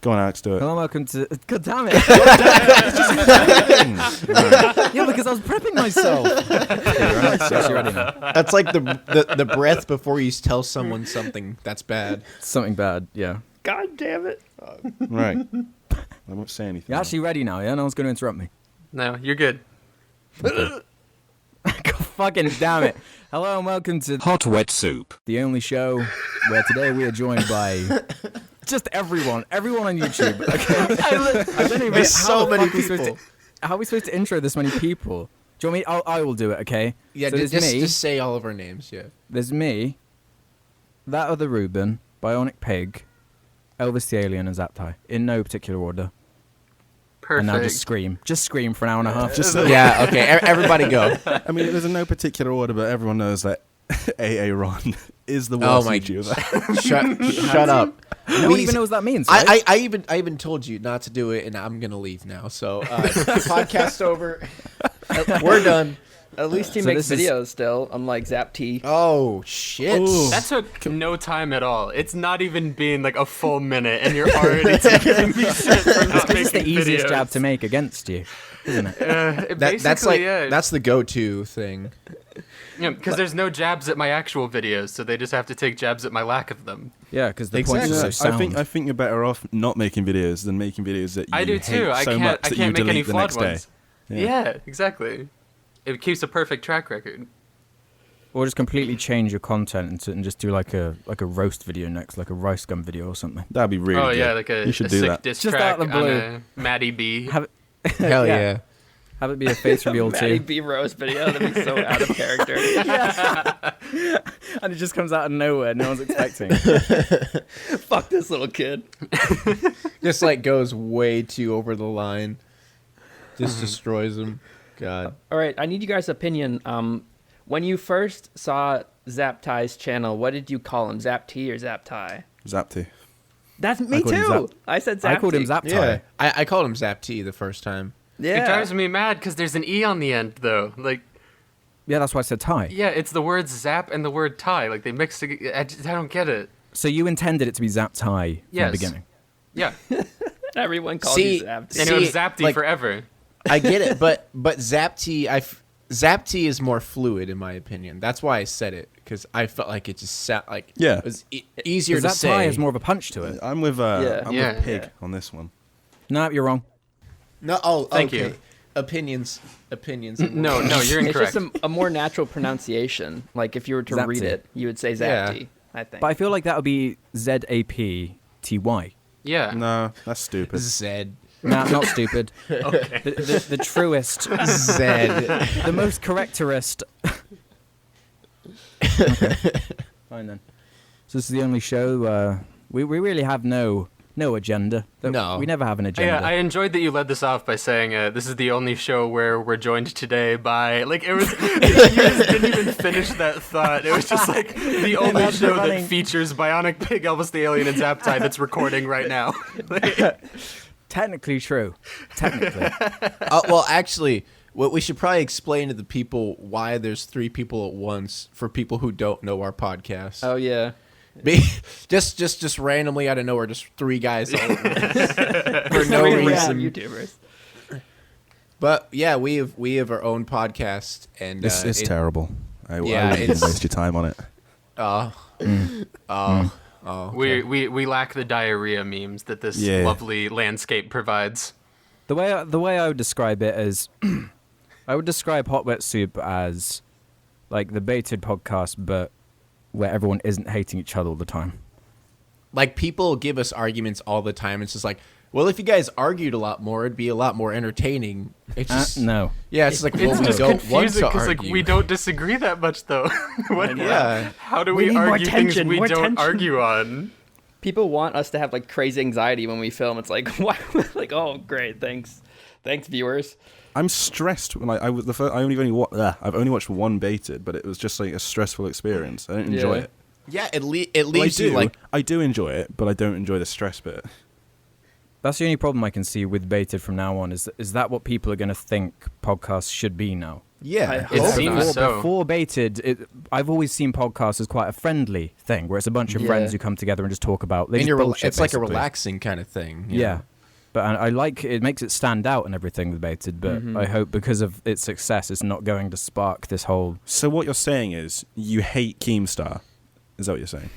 Go on, Alex, do it. Hello, welcome to... God damn it. Yeah, because I was prepping myself. Actually ready now. That's like the breath before you tell someone something that's bad. Something bad, yeah. God damn it. Right. I won't say anything. You're actually ready now, yeah? No one's going to interrupt me. No, you're good. God fucking damn it. Hello and welcome to Hot Wet Soup, the only show where today we are joined by just everyone on YouTube. Okay? I don't even There's so many people. How are we supposed to intro this many people? Do you want me? I will do it, okay? Yeah, so just say all of our names, yeah. There's me, that other Ruben, Bionic Pig, Elvis the Alien, and Zaptai. In no particular order. Perfect. And now just scream. Just scream for an hour and a half. Just Yeah, okay, everybody go. I mean, there's no particular order, but everyone knows that AA Ron is the worst my YouTuber. Shut up. no one even knows what that means, right? I even told you not to do it, and I'm gonna leave now. So podcast over. We're done. At least he So makes this is- videos still, unlike Zap T. Oh shit! Ooh. That took no time at all. It's not even been like a full minute, and you're already taking me shit for not making It's the easiest videos. jab to make against you, isn't it? That's like yeah. that's the go-to thing. Yeah, because there's no jabs at my actual videos, so they just have to take jabs at my lack of them. Yeah, because the Exactly. points are so I sound. think you're better off not making videos than making videos that you I do hate too. I so can't. much I that can't you make any delete the flawed next day. ones. Yeah, exactly. It keeps a perfect track record. Or just completely change your content and just do like a roast video next, like a rice gum video or something. That'd be really good. Yeah, like a you should a do sick that. diss Just track out of the on blue. a Maddie B. Have it, Hell yeah. have it be a face reveal Matty too. B roast video. That'd be so out of character. And it just comes out of nowhere, no one's expecting. Fuck this little kid. Just like goes way too over the line. Just destroys him. God. All right, I need you guys' opinion. When you first saw Zap Ty's channel, what did you call him? Zap T or Zap Ty? Zapty. That's me called him too. Zap- I said Zap I called him T. Zaptai. Yeah, I called him Zap T the first time. Yeah. It drives me mad because there's an E on the end, though. Like, Yeah, that's why I said Ty. yeah, it's the words zap and the word tie. Like, they mix together. I don't get it. So you intended it to be Zap Ty from Yes. the beginning. Yeah. Everyone calls See- you Zap T. And it was See, Zapty like- forever. I get it, but Zap T, Zap T is more fluid in my opinion. That's why I said it, because I felt like it just sat like Yeah. it was easier to Zap say. Ty has more of a punch to it. I'm with Yeah. I'm Yeah. with Pig Yeah. on this one. No, you're wrong. No, oh, Thank okay. you. Opinions. No, you're It's incorrect. just a more natural pronunciation. Like if you were to Zap read T. it, you would say Yeah. Zap T, I think. But I feel like that would be Zapty. Yeah. No, that's stupid. Zed. Nah, not stupid. Okay. The truest, Zed. the most correctorest. Okay. Fine then. So this is the only show. We really have no agenda. No. We never have an agenda. Yeah, I enjoyed that you led this off by saying this is the only show where we're joined today by like it was. You just didn't even finish that thought. It was just like the only That's show running. that features Bionic Pig, Elvis the Alien, and Zaptai that's recording right now. Technically true. Technically. Well, actually, what we should probably explain to the people why there's 3 people at once for people who don't know our podcast. Oh yeah. Just randomly out of nowhere, just 3 guys all at once. for no Yeah, reason. YouTubers. But yeah, we have our own podcast, and It's terrible. I yeah, wouldn't it's- waste your time on it. We lack the diarrhea memes that this Yeah. lovely landscape provides. The way I would describe it is, I would describe Hot Wet Soup as like the baited podcast, but where everyone isn't hating each other all the time. Like people give us arguments all the time. It's just like, well, if you guys argued a lot more, it'd be a lot more entertaining. It's just No. Yeah, it's like, well, It's we just don't want confusing to because like argue. we don't disagree that much though. What, Yeah. How do We we, need more argue things tension, we more don't tension. argue on? People want us to have like crazy anxiety when we film. It's like, what? Like, oh, great, thanks, viewers. I'm stressed. Like I was the first. I've only watched one baited, but it was just like a stressful experience. I don't enjoy Yeah. it. Yeah, it Well, leaves you like I do enjoy it, but I don't enjoy the stress bit. That's the only problem I can see with baited from now on. Is that what people are going to think podcasts should be now? Yeah, I It hope seems not. so. Before Baited, I've always seen podcasts as quite a friendly thing, where it's a bunch of Yeah. friends who come together and just talk about. They and just you're bullshit, it's like a basically. relaxing kind of thing. you Yeah. know? But I like it makes it stand out and everything with Baited, but Mhm. I hope because of its success, it's not going to spark this whole. So what you're saying is you hate Keemstar. Is that what you're saying?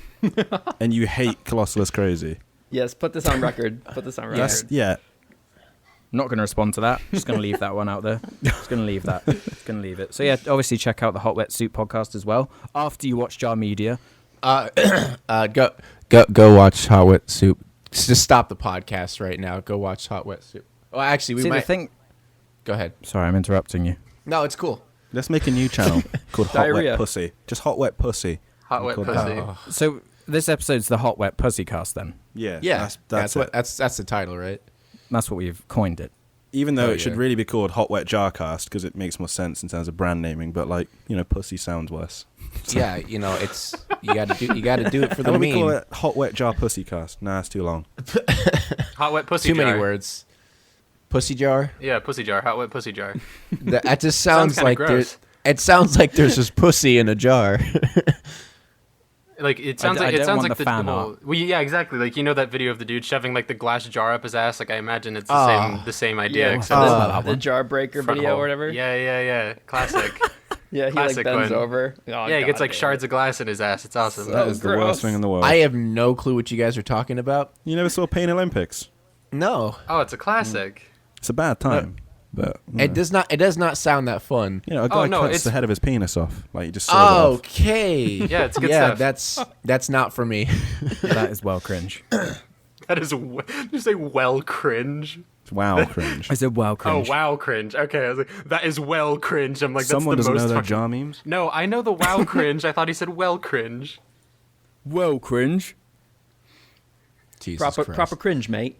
And you hate Colossal is Crazy. Yes, put this on record. Put this on record. That's, yeah. Not going to respond to that. Just going to leave that one out there. Just going to leave that. Just going to leave it. So yeah, obviously check out the Hot Wet Soup podcast as well. After you watch Jar Media, Go watch Hot Wet Soup. Just stop the podcast right now. Go watch Hot Wet Soup. Well, actually, we see might. the thing. Go ahead. Sorry, I'm interrupting you. No, it's cool. Let's make a new channel called Hot Diarrhea. Wet Pussy. Just Hot Wet Pussy. Hot wet Called pussy. that. So this episode's the Hot Wet Pussy cast. Then Yeah. Yeah, That's what it. that's the title, right? that's what we've coined it. Even though Oh, it should yeah. really be called Hot Wet Jarcast because it makes more sense in terms of brand naming, but like, pussy sounds worse. Yeah, it's you got to do it for How the about we call meme. it Hot Wet Jar Pussy Cast? Nah, it's too long. Hot wet pussy Too jar. many words. Pussy jar. Yeah, pussy jar. Hot wet pussy jar. That just sounds kinda like gross. there's. It sounds like there's just pussy in a jar. Like it sounds I like it don't sounds want like the the fan whole. art. Well, yeah, exactly. Like that video of the dude shoving like the glass jar up his ass. Like I imagine it's Ah. the same idea. Yeah, except Ah. the jar breaker front video hole. or whatever. Yeah. Classic. Yeah, he Classic like bends one. over. Oh, Yeah, he gets God like damn shards it. of glass in his ass. It's awesome. That is the gross. worst thing in the world. I have no clue what you guys are talking about. You never saw Pain Olympics? No, Oh, it's a classic. It's a bad time. But it does not. It does not sound that fun. a guy no, cuts it's- the head of his penis off. Like, you just saw it off. Okay. Yeah, it's good yeah, stuff. that's not for me. That is well cringe. That is. Did you say well cringe? Wow, cringe. I said well cringe. Oh wow, cringe. Okay, I was like, that is well cringe. I'm like, that's Someone the doesn't most. know their fucking- jar memes? No, I know the wow cringe. I thought he said well cringe. Well cringe. Jesus Proper Christ. proper cringe, mate.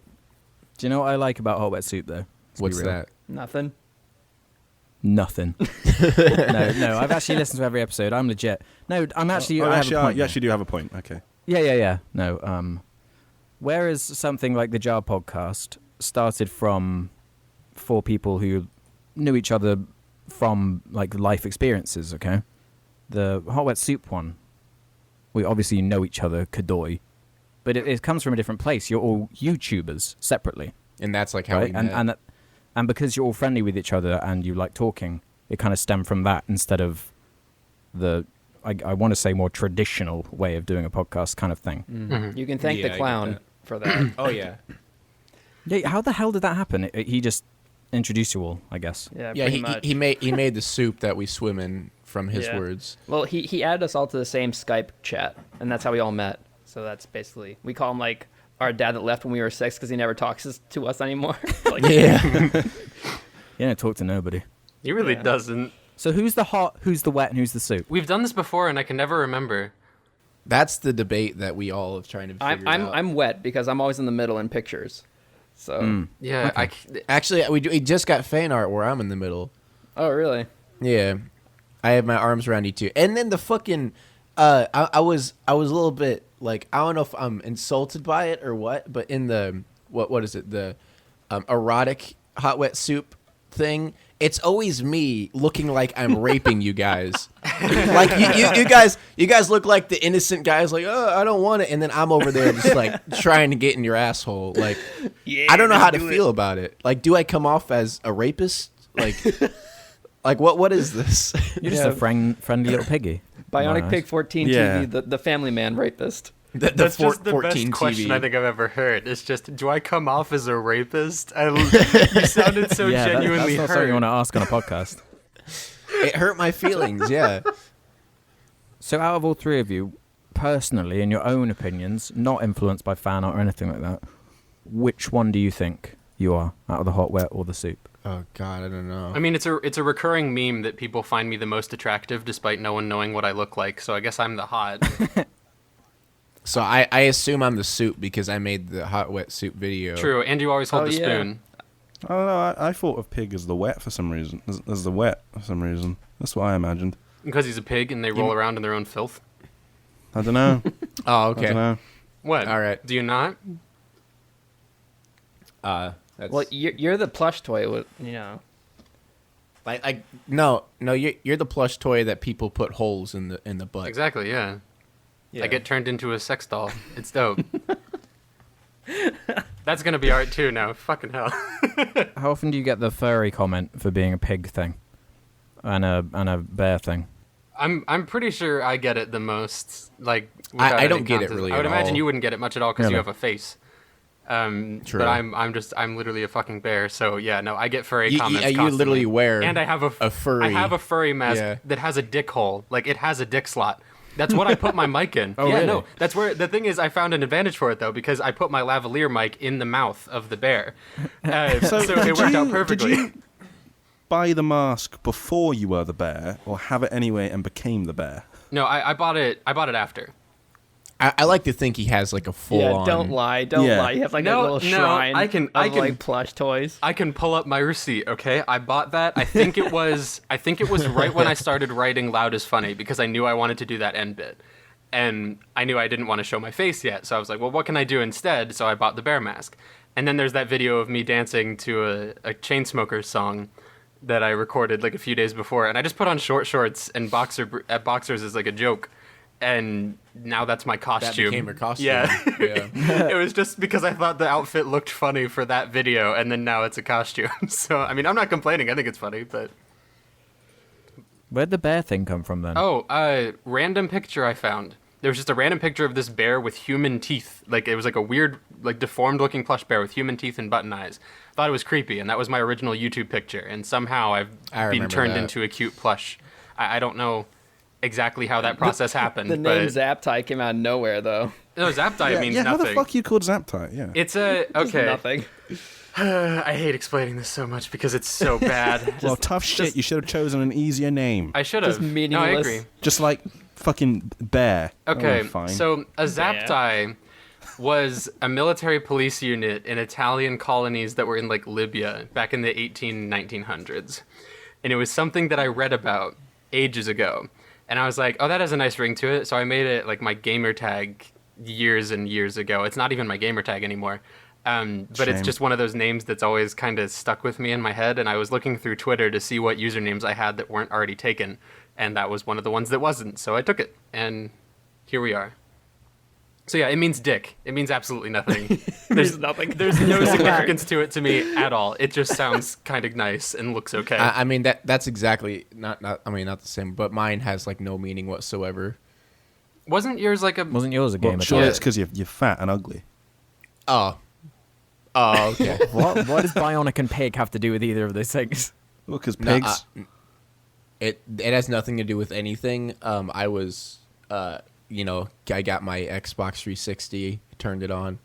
Do you know what I like about Hot Wet Soup though? Let's be What's real. that? Nothing. Nothing. no. I've actually listened to every episode. I'm legit. No, I'm actually. I have a point you there. actually do have a point. Okay. Yeah. No. Whereas something like the Jar podcast started from 4 people who knew each other from like life experiences. Okay, the Hot Wet Soup one, we obviously know each other, Kadoy, but it comes from a different place. You're all YouTubers separately, And that's like how right? we met. And because you're all friendly with each other and you like talking, it kind of stemmed from that instead of the I want to say more traditional way of doing a podcast kind of thing. You can thank Yeah, I the get clown that. for that. Oh yeah. Yeah, how the hell did that happen? He just introduced you all, I guess. Yeah, Yeah, pretty much. he made the soup that we swim in from his Yeah. words. Well, he added us all to the same Skype chat, and that's how we all met. So that's basically we call him like our dad that left when we were 6 because he never talks to us anymore. Like, Yeah. You don't talk to nobody. He really Yeah. doesn't. So who's the hot, who's the wet, and who's the soup? We've done this before, and I can never remember. That's the debate that we all have trying to figure out. I'm wet because I'm always in the middle in pictures. So Yeah, Actually, we just got fan art where I'm in the middle. oh really? Yeah, I have my arms around you too. And then the fucking, I was a little bit like, I don't know if I'm insulted by it or what, but in the what is it, the erotic Hot Wet Soup thing, it's always me looking like I'm raping you guys. Like you guys look like the innocent guys, like, oh, I don't want it, and then I'm over there just like trying to get in your asshole. Like, I don't know how to feel about it. Like, do I come off as a rapist? Like what is this? You're just a friendly little piggy. Bionic Nice. Pig 14 Yeah. TV, the Family Man rapist. that's just the 14 best question TV. I think I've ever heard. It's just, do I come off as a rapist? You sounded so Yeah, genuinely that's not something you hurt. want to ask on a podcast. It hurt my feelings. Yeah. So out of all 3 of you, personally, in your own opinions, not influenced by fan art or anything like that, which one do you think you are out of the hot, wet, or the soup? Oh God, I don't know. I mean, it's a recurring meme that people find me the most attractive despite no one knowing what I look like, so I guess I'm the hot. So I assume I'm the soup because I made the Hot Wet Soup video. True, and you always hold Oh, the yeah. spoon. I don't know. I thought of pig as the wet for some reason. As the wet for some reason. That's what I imagined. Because he's a pig and they roll around in their own filth. I don't know. Oh, I okay. don't know. What? All right. Do you not? That's, Well, you're the plush toy with Like no, you're the plush toy that people put holes in the butt. Exactly, yeah. I get turned into a sex doll. It's dope. That's gonna be art too now. Fucking hell. How often do you get the furry comment for being a pig thing, and a bear thing? I'm pretty sure I get it the most. Like I don't any get it contest. really I would at imagine all. you wouldn't get it much at all because you Really? have a face. True. But I'm literally a fucking bear. So yeah, no, I get furry You comments. you constantly. literally wear And I have a furry. I have a furry mask Yeah. that has a dick hole. Like it has a dick slot. That's what I put my mic in. Oh, yeah, really? no. That's where the thing is. I found an advantage for it though because I put my lavalier mic in the mouth of the bear, so it worked out perfectly. Did you buy the mask before you were the bear, or have it anyway and became the bear? No, I bought it. I bought it after. I like to think he has like a full Yeah, on. don't lie. Don't Yeah. lie. You have like No, a little no, shrine I can- of I can- like plush toys. I can pull up my receipt, okay? I bought that. I think it was right when I started writing Loud is Funny because I knew I wanted to do that end bit. And I knew I didn't want to show my face yet. So I was like, well, what can I do instead? So I bought the bear mask. And then there's that video of me dancing to a Chainsmokers song that I recorded like a few days before. And I just put on short shorts and boxers as like a joke. And now that's my costume. That became your costume. Yeah. Yeah. It was just because I thought the outfit looked funny for that video, and then now it's a costume. So, I mean, I'm not complaining. I think it's funny, but... Where'd the bear thing come from then? Oh, random picture I found. There was just a random picture of this bear with human teeth. Like, it was like a weird, like, deformed-looking plush bear with human teeth and button eyes. Thought it was creepy, and that was my original YouTube picture. And somehow I've I been remember turned that. into a cute plush. I don't know exactly how that process happened, The but... name Zaptai came out of nowhere though. No, Zaptai means How nothing. the fuck you called Zaptai? Yeah. It's a... Just Okay. nothing. I hate explaining this so much because it's so bad. Well, tough shit. You should have chosen an easier name. I should have. Just No, I meaningless. agree. Just like fucking bear. Okay, Oh, fine. so a Zaptai was a military police unit in Italian colonies that were in like Libya back in the 1900s. And it was something that I read about ages ago. And I was like, oh, that has a nice ring to it. So I made it like my gamer tag years and years ago. It's not even my gamer tag anymore. But it's Shame. just one of those names that's always kind of stuck with me in my head. And I was looking through Twitter to see what usernames I had that weren't already taken. And that was one of the ones that wasn't. So I took it. And here we are. So yeah, it means dick. It means absolutely nothing. There's nothing. There's no significance to it to me at all. It just sounds kind of nice and looks okay. I mean that's exactly not the same, but mine has like no meaning whatsoever. Wasn't yours like a... Wasn't yours a Well, game at surely all? it's because you're fat and ugly. Oh, okay. What does bionic and pig have to do with either of those things? Well, because No, pigs. it has nothing to do with anything. I was I got my Xbox 360, turned it on,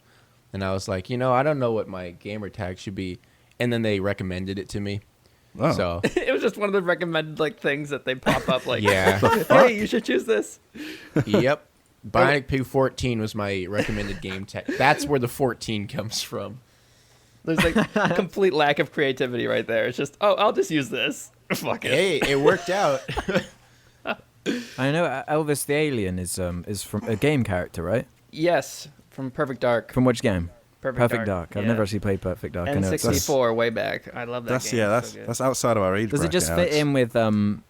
and I was like, I don't know what my gamer tag should be, and then they recommended it to me. Oh. So It was just one of the recommended like things that they pop up like, yeah, hey, you should choose this. yep. Bionic Pig 14 was my recommended game tag. That's where the 14 comes from. There's like complete lack of creativity right there. It's just, oh, I'll just use this. Fuck it. Hey, it worked out. I know Elvis the Alien is from a game character, right? Yes, from Perfect Dark. From which game? Perfect Dark. I've yeah. never actually played Perfect Dark. I know it's- N64 way back. I love that That's game. It's that's so good. that's outside of our age Does it bracket, just fit Alex. in with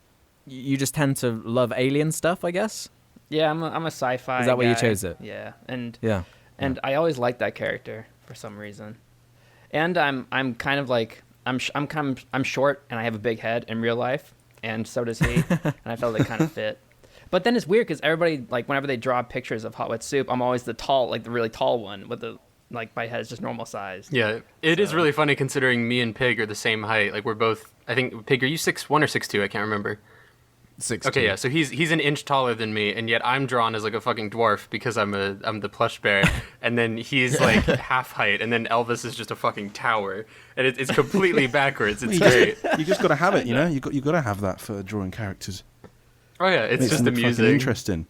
you just tend to love alien stuff, I guess? Yeah, I'm a sci-fi. Is that why you guy. chose it? Yeah, and Yeah. I always liked that character for some reason. And I'm kind of like I'm short and I have a big head in real life, and so does he. And I felt they kind of fit. But then it's weird because everybody, like, whenever they draw pictures of Hot Wet Soup, I'm always the really tall one with the, like, my head's just normal size. Yeah, it is So- really funny considering me and Pig are the same height. Like, we're both... I think, Pig, are you 6'1" or 6'2"? I can't remember. 16. Okay, yeah, so he's an inch taller than me, and yet I'm drawn as, like, a fucking dwarf because I'm the plush bear. And then he's, like, half height, and then Elvis is just a fucking tower. And it's completely backwards. It's great. You just got to have it, you know. You got to have that for drawing characters. Oh, yeah, it's Makes just them the fucking music. interesting.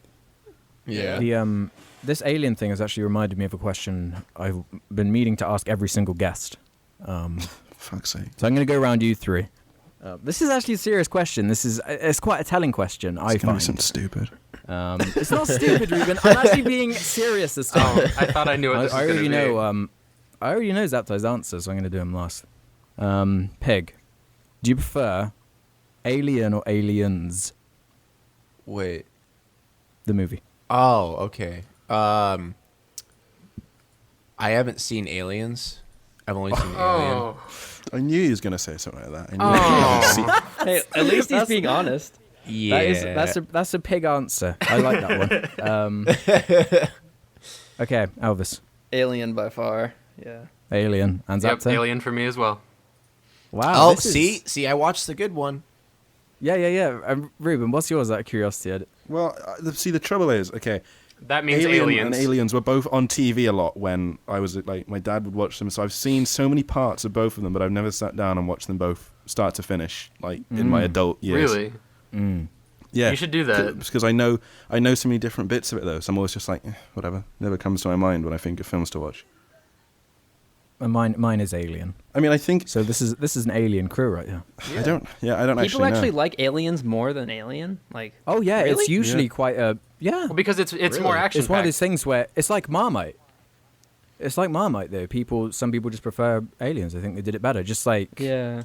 Yeah. The this alien thing has actually reminded me of a question I've been meaning to ask every single guest. Fuck's sake. So I'm going to go around you three. This is actually a serious question. It's quite a telling question, I It's gonna be find. something stupid. It's not stupid, Ruben. I'm actually being serious this time. Oh, I thought I knew what this I was going to already be. know. I already know Zaptai's answer, so I'm going to do him last. Pig, do you prefer Alien or Aliens, Wait. the movie. Oh, okay. I haven't seen Aliens. I've only seen Alien. Oh, I knew he was going to say something like that. I knew Oh. he was Hey, at least he's being honest. Yeah. That's a pig answer. I like that one. Okay, Elvis. Alien by far. Yeah. Alien. And yep, Zapta. Alien for me as well. Wow. Oh, this is- see, I watched the good one. Yeah. Ruben, what's yours out of curiosity? Well, see, the trouble is, okay, That means Alien Aliens. and Aliens were both on TV a lot when I was like, my dad would watch them. So I've seen so many parts of both of them, but I've never sat down and watched them both start to finish, like in my adult years. Really? Yeah, You should do that. because I know so many different bits of it though. So I'm always just like, whatever. Never comes to my mind when I think of films to watch. And mine is Alien. I mean, I think So this is an Alien crew right here. I don't People actually know. like Aliens more than Alien. Like, Oh yeah, Really? it's usually Yeah. quite a yeah. Well, because it's more action. It's one of those things where it's like Marmite. It's like Marmite though. Some people just prefer Aliens. I think they did it better. Just like yeah.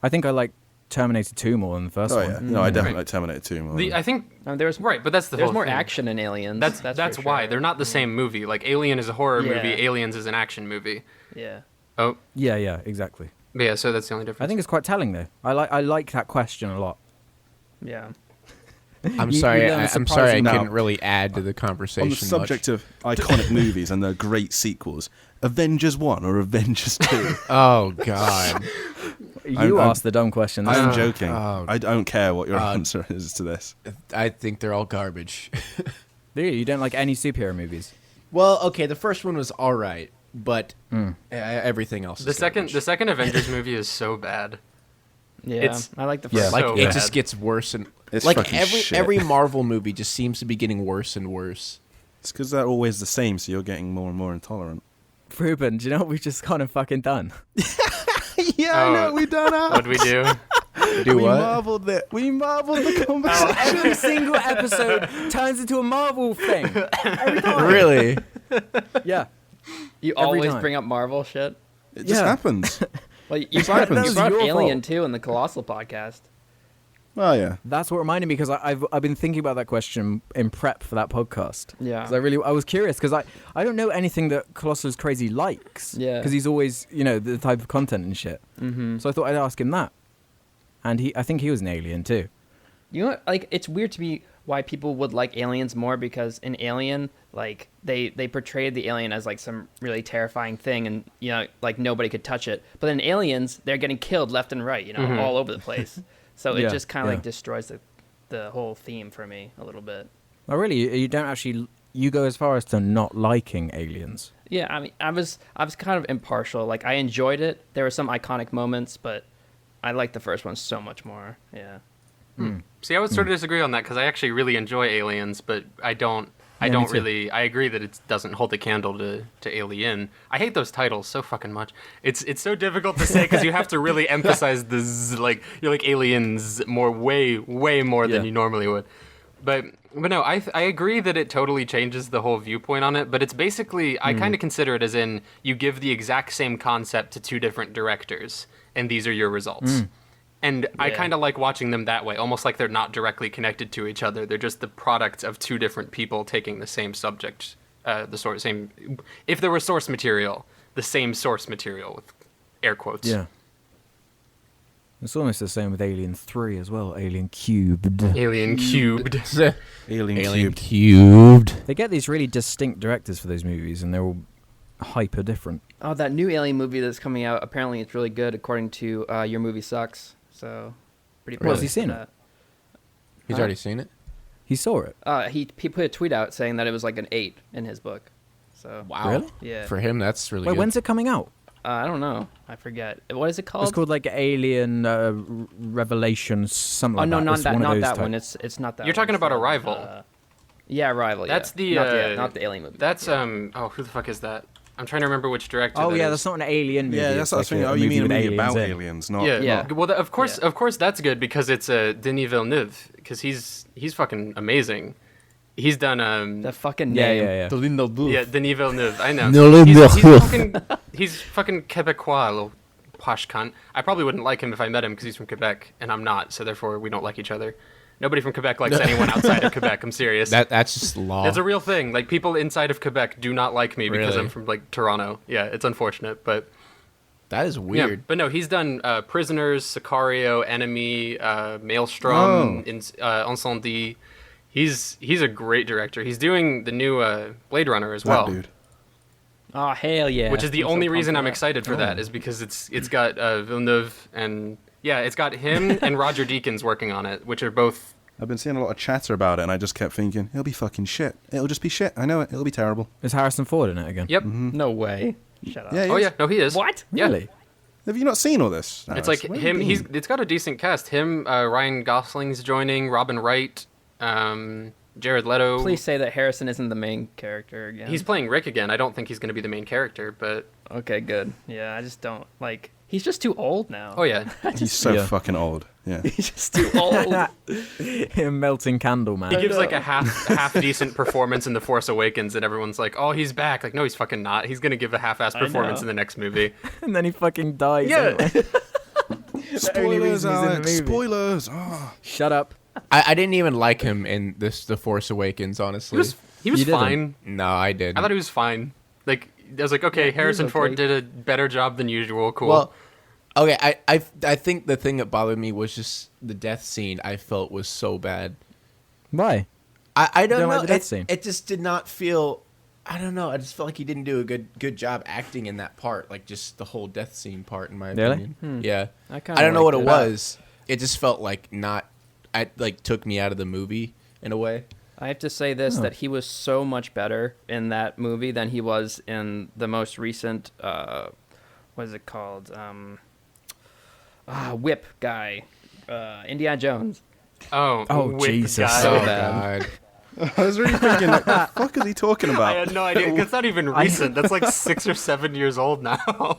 I think I like Terminator 2 more than the first Oh one. yeah, no, I definitely like Terminator 2 more. I think There's right, but that's the there's whole more thing. action in Aliens. That's for why sure. they're not the same movie. Like Alien is a horror Yeah. movie, Aliens is an action movie. Yeah. Oh, Yeah, exactly. yeah. So that's the only difference. I think it's quite telling though. I like that question a lot. Yeah. I'm You- sorry. you learn I'm sorry. I surprising- Now, couldn't really add to the conversation. on the subject of iconic movies and their great sequels, Avengers 1 or Avengers 2? Oh God. You I'm- asked the dumb question. I'm This- joking. Oh. I don't care what your answer is to this. I think they're all garbage. Do you? You don't like any superhero movies? Well, okay, the first one was all right, but everything else. the is second garbage. Avengers movie is so bad. Yeah. It's- I like the Yeah. first like so it bad. just gets worse and It's like fucking shit. every Marvel movie just seems to be getting worse and worse. It's because they're always the same, so you're getting more and more intolerant. Ruben, do you know what we've just kind of fucking done? Yeah, I know, we done that. What'd we do? Do what? Marveled it. We marveled the conversation. Every single episode turns into a Marvel thing. Every time. Really? Yeah. You Every always time. bring up Marvel shit. It just Yeah. happens. Well, you This brought, happens. you That was brought your Alien fault. too in the Colossal podcast. Oh yeah. That's what reminded me because I've been thinking about that question in prep for that podcast. Yeah. 'Cause I was curious because I don't know anything that Colossus Crazy likes. Yeah. Because he's always the type of content and shit. Mm-hmm. So I thought I'd ask him that. And I think he was an alien too. You know what? Like, it's weird to me why people would like Aliens more, because in Alien, like, they portrayed the alien as like some really terrifying thing, and like nobody could touch it. But in Aliens, they're getting killed left and right, all over the place. So it Yeah, just kind of yeah. like destroys the whole theme for me a little bit. Oh really? You don't actually you go as far as to not liking aliens? Yeah, I mean, I was kind of impartial. Like, I enjoyed it. There were some iconic moments, but I liked the first one so much more. Yeah. See, I would sort of disagree on that because I actually really enjoy Aliens, but I don't. I Yeah, me don't too. really. I agree that it doesn't hold a candle to Alien. I hate those titles so fucking much. It's so difficult to say because you have to really emphasize the like you're like Aliens way more than Yeah. you normally would. But no, I agree that it totally changes the whole viewpoint on it. But it's basically I kind of consider it as in you give the exact same concept to two different directors, and these are your results. And I Yeah. kind of like watching them that way, almost like they're not directly connected to each other. They're just the product of two different people taking the same subject, same. If there was source material, the same source material with air quotes. Yeah. It's almost the same with Alien 3 as well, Alien Cubed. Alien cubed. Alien cubed. cubed. They get these really distinct directors for those movies, and they're all hyper different. Oh, that new Alien movie that's coming out, apparently it's really good, according to Your Movie Sucks. So, pretty Well, has he pumped seen for it? He's Huh? already seen it. He saw it. that. He put a tweet out saying that it was like an 8 in his book. So, Wow. Really? yeah. For him, that's really Wait, good. when's it coming out? I don't know. I forget. What is it called? It's called like Alien Revelation, something Oh like no, that. not It's that. one of Not those that type- one. It's not that. You're one. talking It's about the one, Arrival. Yeah, Arrival. That's yeah. Not the Alien movie. That's yeah. who the fuck is that? I'm trying to remember which director. Oh that yeah, is. that's not an alien movie. Yeah, that's it's what I was like thinking. Oh, you mean a with movie about in. aliens, not... Yeah, Yeah. Well, of course, Yeah. of course, that's good because it's Denis Villeneuve because he's fucking amazing. He's done The fucking Yeah, name. yeah. yeah, Denis Villeneuve. I know. No, He's fucking Quebecois, little posh cunt. I probably wouldn't like him if I met him because he's from Quebec and I'm not, so therefore we don't like each other. Nobody from Quebec likes anyone outside of Quebec. I'm serious. That's just law. It's a real thing. Like, people inside of Quebec do not like me because Really? I'm from, like, Toronto. Yeah, it's unfortunate, but... That is Yeah. weird. But no, he's done Prisoners, Sicario, Enemy, Maelstrom, Incendie. He's a great director. He's doing the new Blade Runner as well. That dude. Oh hell yeah! Which is the I'm so only pumped reason for I'm that. excited for that, is because it's got Villeneuve and... Yeah, it's got him and Roger Deakins working on it, which are both... I've been seeing a lot of chatter about it, and I just kept thinking, it'll be fucking shit. It'll just be shit. I know it. It'll be terrible. Is Harrison Ford in it again? Yep. No way. Shut up. Yeah, he Oh, is. yeah. No, he is. What? Yeah. Really? Have you not seen all this? It's like Where have you him. been? It's got a decent cast. Him, Ryan Gosling's joining, Robin Wright, Jared Leto. Please say that Harrison isn't the main character again. He's playing Rick again. I don't think he's going to be the main character, but okay. Good. Yeah, I just don't like. He's just too old now. oh yeah, He's so Yeah. fucking old. Yeah. He's just too old. Him melting candle, man. he gives know. like a half decent performance in The Force Awakens, and everyone's like, "Oh, he's back!" Like, no, he's fucking not. He's going to give a half-ass I performance know. in the next movie. And then he fucking dies. Yeah. Anyway. Spoilers, reason he's in the Alex. movie. Spoilers. Oh. Shut up. I didn't even like him in The Force Awakens, honestly. He was You didn't? fine. No, I didn't. I thought he was fine. Like, I was like, okay, Yeah, he was Harrison Ford okay. did a better job than usual. Cool. Well, okay, I think the thing that bothered me was just the death scene. I felt was so bad. Why? I don't don't know. like the death scene? It just did not feel. I don't know. I just felt like he didn't do a good job acting in that part, like just the whole death scene part, in my Really? opinion. Yeah, I kinda I don't know what liked it it. was. It just felt like not. I like took me out of the movie in a way. I have to say this: Oh. that he was so much better in that movie than he was in the most recent. What is it called? Whip guy, Indiana Jones. oh, Whip Jesus. guy. So Oh bad. God. I was really thinking, like, what the fuck is he talking I about? had no idea. It's not even recent. That's like 6 or 7 years old now.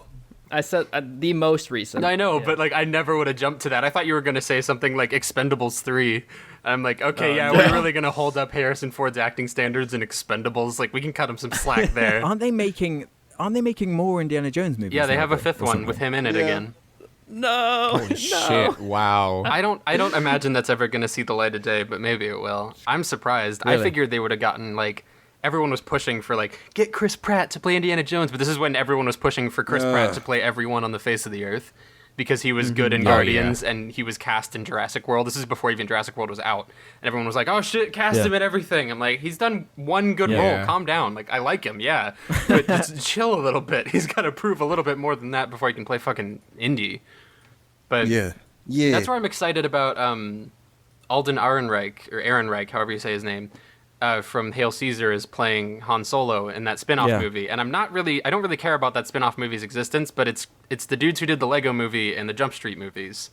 I said the most recent. I know, Yeah. but like I never would have jumped to that. I thought you were gonna say something like Expendables 3. I'm like, okay, yeah, no. we're really gonna hold up Harrison Ford's acting standards in Expendables. Like, we can cut him some slack there. Aren't they making more Indiana Jones movies? Yeah, they now, have a though, fifth or one something? with him in it Yeah. again. No. Holy shit! Wow. I don't imagine that's ever gonna see the light of day, but maybe it will. I'm surprised. I Really? figured they would have gotten like everyone was pushing for like get Chris Pratt to play Indiana Jones, but this is when everyone was pushing for Chris Pratt to play everyone on the face of the earth because he was good in Oh, yeah. Guardians and he was cast in Jurassic World. This is before even Jurassic World was out, and everyone was like, "Oh shit, cast Yeah. him in everything." I'm like, he's done one good Yeah. role. Calm down. Like, I like him, yeah, but just chill a little bit. He's got to prove a little bit more than that before he can play fucking Indy. But Yeah. Yeah. that's where I'm excited about Alden Ehrenreich, or Ehrenreich, however you say his name, from Hail Caesar is playing Han Solo in that spin-off Yeah. movie. And I don't really care about that spin-off movie's existence, but it's the dudes who did the Lego movie and the Jump Street movies.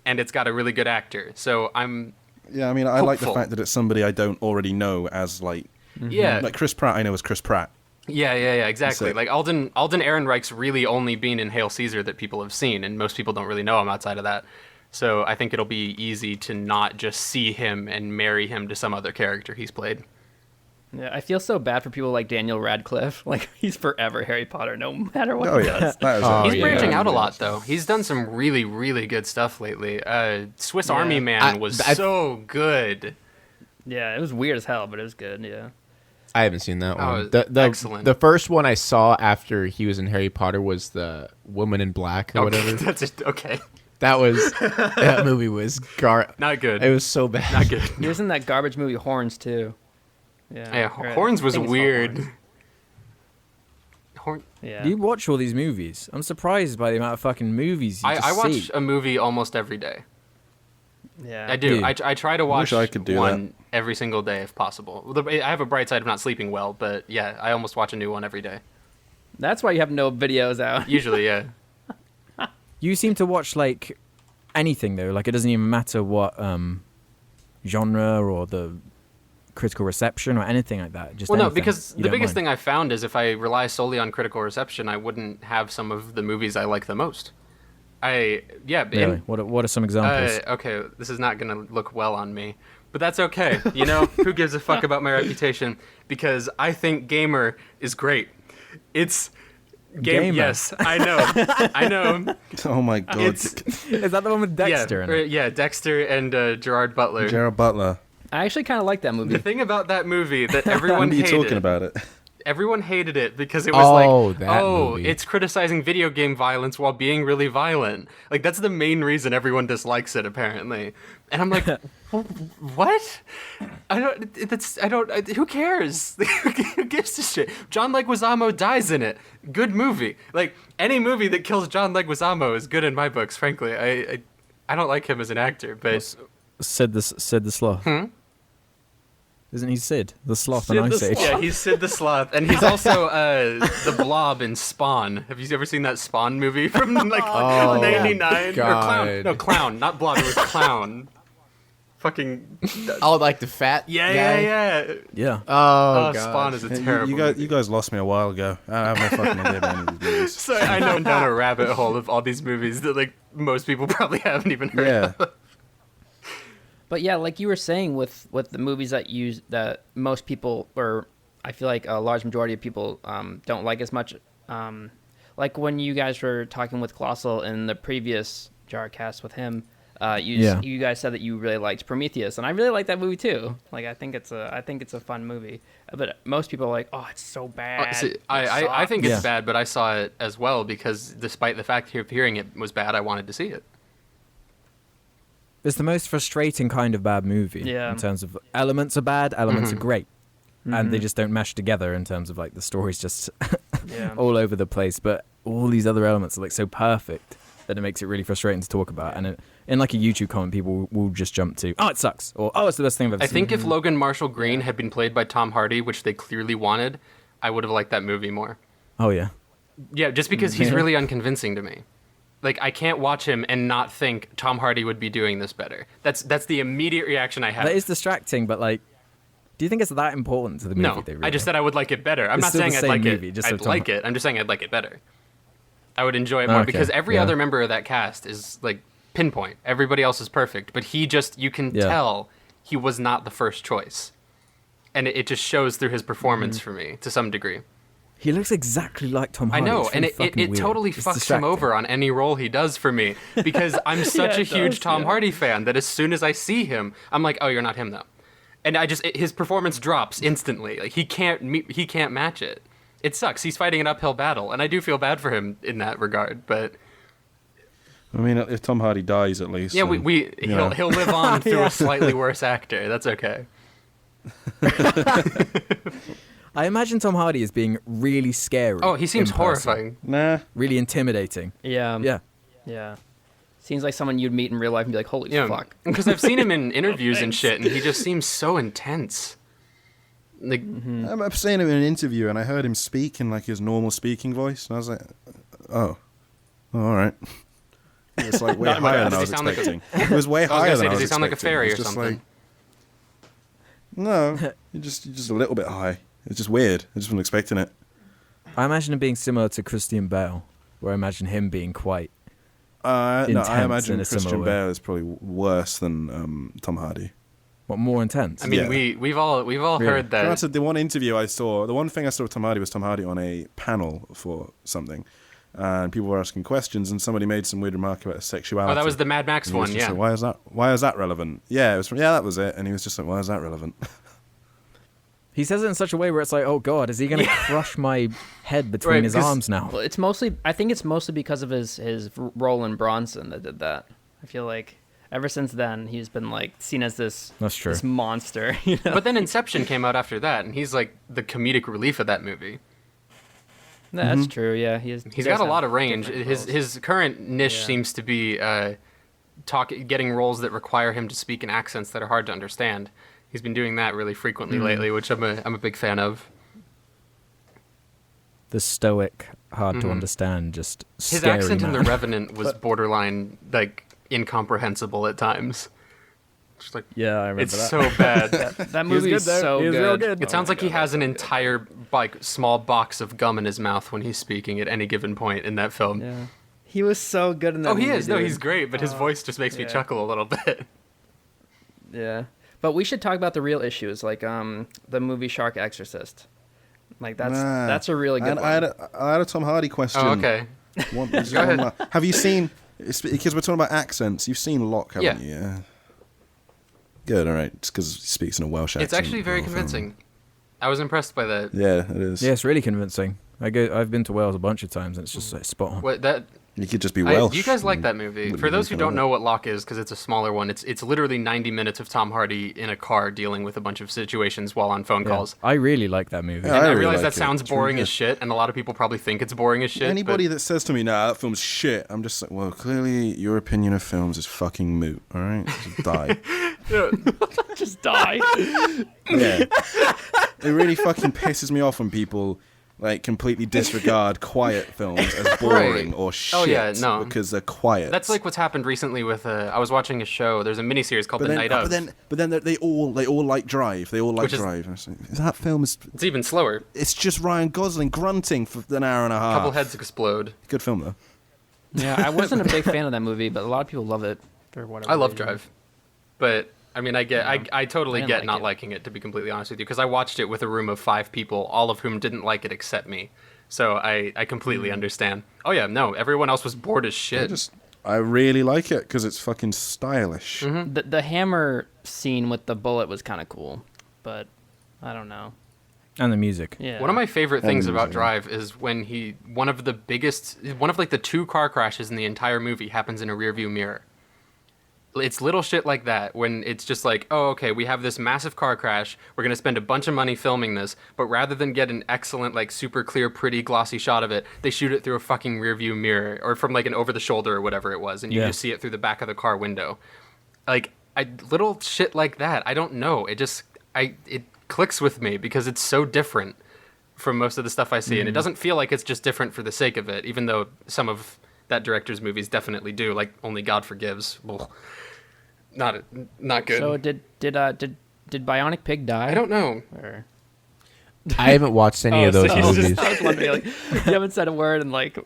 And it's got a really good actor. So I'm Yeah, I mean, I like the hopeful. fact that it's somebody I don't already know as, like... yeah. Like, Chris Pratt I know as Chris Pratt. Yeah, exactly. So- Like Alden Ehrenreich's really only been in Hail Caesar that people have seen, and most people don't really know him outside of that. So I think it'll be easy to not just see him and marry him to some other character he's played. Yeah, I feel so bad for people like Daniel Radcliffe. Like, he's forever Harry Potter, no matter what Oh, he yeah. does. That is Oh, He's yeah. branching out a lot, though. He's done some really, really good stuff lately. Swiss Army Man was so good. Yeah, it was weird as hell, but it was good. Yeah. I haven't seen that Oh, one. The excellent. The first one I saw after he was in Harry Potter was the Woman in Black or Okay, whatever. that's just, okay. That was that movie was Not good. It was so bad. Not good. He was in that garbage movie Horns too. Yeah. Yeah, or Horns I was think it's called weird. Horns. Yeah. Do you watch all these movies? I'm surprised by the amount of fucking movies you I just watch see. a movie almost every day. Yeah. I do. Dude. I try to watch I could do one every single day if possible. I have a bright side of not sleeping well, but yeah, I almost watch a new one every day. That's why you have no videos out. Usually, yeah. You seem to watch like anything though. Like it doesn't even matter what genre or the critical reception or anything like that. Just Well, no, anything. because You the don't biggest mind. thing I found is if I rely solely on critical reception, I wouldn't have some of the movies I like the most. Really? What are some examples? Okay, this is not gonna look well on me, but that's okay. You know, who gives a fuck about my reputation? Because I think Gamer is great. It's Gamer. Yes, I know. I know. Oh my god. Is that the one with Dexter in it? Yeah, Dexter and Gerard Butler. Gerard Butler. I actually kind of like that The movie. thing about that movie that everyone When are you hated. talking about it? Everyone hated it because it was that movie. it's criticizing video game violence while being really violent. Like that's the main reason everyone dislikes it apparently. And I'm like, what? Who cares? Who gives a shit? John Leguizamo dies in it. Good movie. Like any movie that kills John Leguizamo is good in my books, frankly. I don't like him as an actor, but Sid the Sloth. Isn't he Sid the Sloth Sid and the Ice Age? Yeah, he's Sid the Sloth, and he's also the Blob in Spawn. Have you ever seen that Spawn movie from like '99? God. Or Clown, not Blob. It was Clown. Fucking Oh, like the fat guy? yeah. Yeah. Oh, Oh, God. Spawn is a You, terrible. you guys lost me a while ago. I have no fucking idea about any of these movies. So I know I'm down a rabbit hole of all these movies that like most people probably haven't even heard Yeah. of. But yeah, like you were saying with the movies that most people, or I feel like a large majority of people don't like as much. Like when you guys were talking with Colossal in the previous Jarcast with him, you guys said that you really liked Prometheus, and I really like that movie too. Like I think it's a fun movie, but most people are like, oh, it's so bad. See, I think it's bad, but I saw it as well because despite the fact of hearing it was bad, I wanted to see it. It's the most frustrating kind of bad movie. Yeah. In terms of elements are bad, elements are great. And they just don't mesh together in terms of like the story's just Yeah. all over the place. But all these other elements are like so perfect that it makes it really frustrating to talk about. And in like a YouTube comment, people will just jump to, oh, it sucks, or oh, it's the best thing I've ever I seen. think if Logan Marshall Green had been played by Tom Hardy, which they clearly wanted, I would have liked that movie more. Oh yeah. Yeah, just because he's really unconvincing to me. Like I can't watch him and not think Tom Hardy would be doing this better. That's the immediate reaction I have. That is distracting, but like, do you think it's that important to the movie? No, I just said I would like it better. I'm It's not still saying the I'd same like movie, it. just so I'd Tom- like it. I'm just saying I'd like it better. I would enjoy it more Okay, because every yeah. other member of that cast is like pinpoint. Everybody else is perfect, but he just you can Yeah. tell he was not the first choice, and it just shows through his performance for me to some degree. He looks exactly like Tom I Hardy. know, It's and really fucking it weird. totally It's fucks him distracting. over on any role he does for me because I'm such a it huge does, Tom yeah. Hardy fan that as soon as I see him, I'm like, oh, you're not him though, and his performance drops instantly. Like he can't match it. It sucks. He's fighting an uphill battle, and I do feel bad for him in that regard. But I mean, if Tom Hardy dies, at least. yeah, then, he'll live on through a slightly worse actor. That's okay. I imagine Tom Hardy as being really scary. Oh, he seems in person. horrifying. Nah. Really intimidating. Yeah. Yeah. Yeah. Seems like someone you'd meet in real life and be like, holy Yeah, fuck. because I've seen him in interviews and shit, and he just seems so intense. Like, I'm saying him in an interview, and I heard him speak in like his normal speaking voice, and I was like, oh all right. It's like way Not higher bad. than I Does was he sound like expecting. It was way gonna higher say, than I does was he sound like a expecting. fairy It or was just something? like, no, you're just a little bit high. It's just weird. I just wasn't expecting it. I imagine him being similar to Christian Bale, where I imagine him being quite. No, I Intense imagine in a similar Christian way. Bale is probably worse than Tom Hardy. What, more intense? I mean, Yeah. we've all Really? heard that. Granted, the one interview I saw, the one thing I saw of Tom Hardy was Tom Hardy on a panel for something, and people were asking questions, and somebody made some weird remark about his sexuality. Oh, that was the Mad Max And he was one, just yeah. like, why is that relevant? Yeah, it was from, yeah, that was it. And he was just like, why is that relevant? He says it in such a way where it's like, oh god, is he going to crush my head between Right, his because- arms now? Well, I think it's mostly because of his role in Bronson that did that. I feel like ever since then he's been like seen as this That's true. this monster. You know? But then Inception came out after that, and he's like the comedic relief of that movie. That's true. Yeah, he is. He's got a lot of range. His current niche Yeah. seems to be getting roles that require him to speak in accents that are hard to understand. He's been doing that really frequently lately, which I'm a big fan of. The stoic, hard to understand, just His scary accent in man. The Revenant was borderline like incomprehensible at times. Just like Yeah, I remember it's that. so bad. That movie is good, though. so He was good. real good. It sounds like he has an entire like small box of gum in his mouth when he's speaking at any given point in that film. Yeah, he was so good in that. Oh, he movie, is. No, dude. he's great, but his voice just makes me yeah. chuckle a little bit. Yeah, but we should talk about the real issues, like the movie Shark Exorcist. Like that's a really good one. I had a Tom Hardy question. Oh, okay. Go ahead. Have you seen? Because we're talking about accents. You've seen Locke, haven't you? Yeah. Good. All right. It's because he speaks in a Welsh accent. It's actually very convincing. I was impressed by that. Yeah, it is. Yeah, it's really convincing. I've been to Wales a bunch of times, and it's just like, spot on. What that? You could just be Welsh. Do you guys like that movie? For those who don't know what Locke is, because it's a smaller one, it's literally 90 minutes of Tom Hardy in a car dealing with a bunch of situations while on phone calls. I really like that movie. Yeah, And I really realize like that it. sounds It's really boring good. as shit, and a lot of people probably think it's boring as shit. Anybody that says to me, "Nah, that film's shit," I'm just like, well, clearly your opinion of films is fucking moot. All right, just die. Just die. Yeah, it really fucking pisses me off when people like completely disregard quiet films as boring or shit. Oh, yeah, no. because they're quiet. That's like what's happened recently with I was watching a show. There's a miniseries called The Night Of. But then they all like Drive. They all like Which is- Drive. And it's like, that film is. It's even slower. It's just Ryan Gosling grunting for an hour and a A half. couple heads explode. Good film though. Yeah, I wasn't a big fan of that movie, but a lot of people love it for whatever. I love reason. Drive, but I mean, I totally I didn't get like not it. liking it, to be completely honest with you, because I watched it with a room of 5 people, all of whom didn't like it except me. So I completely understand. Oh yeah, no, everyone else was bored as shit. I really like it because it's fucking stylish. Mm-hmm. The hammer scene with the bullet was kind of cool, but I don't know. And the music. Yeah. One of my favorite things And about music. Drive is when one of like the 2 car crashes in the entire movie happens in a rearview mirror. It's little shit like that when it's just like, oh, okay, we have this massive car crash. We're going to spend a bunch of money filming this. But rather than get an excellent, like, super clear, pretty, glossy shot of it, they shoot it through a fucking rearview mirror or from, like, an over-the-shoulder or whatever it was. And you Yeah. just see it through the back of the car window. Like, little shit like that. I don't know. It clicks with me because it's so different from most of the stuff I see. And it doesn't feel like it's just different for the sake of it, even though some of that director's movies definitely do, like Only God Forgives. Ugh. Not good. So did Bionic Pig die? I don't know. Or... I haven't watched any of those so movies. I was wondering, like, you haven't said a word in like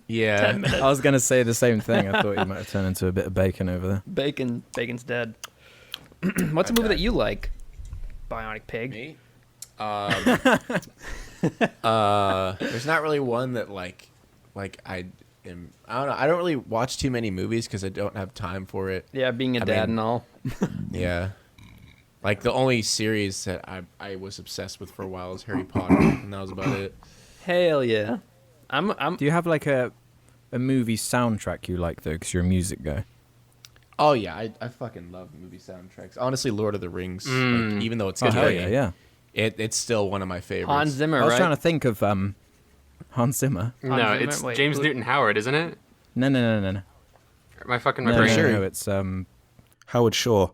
Yeah. 10 minutes. I was going to say the same thing. I thought you might have turned into a bit of bacon over there. Bacon's dead. What's a movie that you like? Bionic Pig. Me? There's not really one that like I don't know. I don't really watch too many movies because I don't have time for it. Yeah, being a I dad mean- and all. Yeah. Like the only series that I was obsessed with for a while is Harry Potter, and that was about it. Hell yeah. I'm Do you have like a movie soundtrack you like though? Because you're a music guy. Oh yeah, I fucking love movie soundtracks. Honestly, Lord of the Rings, like, even though it's Oh, hell gay, yeah. it's still one of my favorites. Hans Zimmer, I was right? trying to think of Hans Zimmer. No, Zimmer? it's Wait, James who- Newton Howard, isn't it? No. My No, brain. sure? no, it's Howard Shore.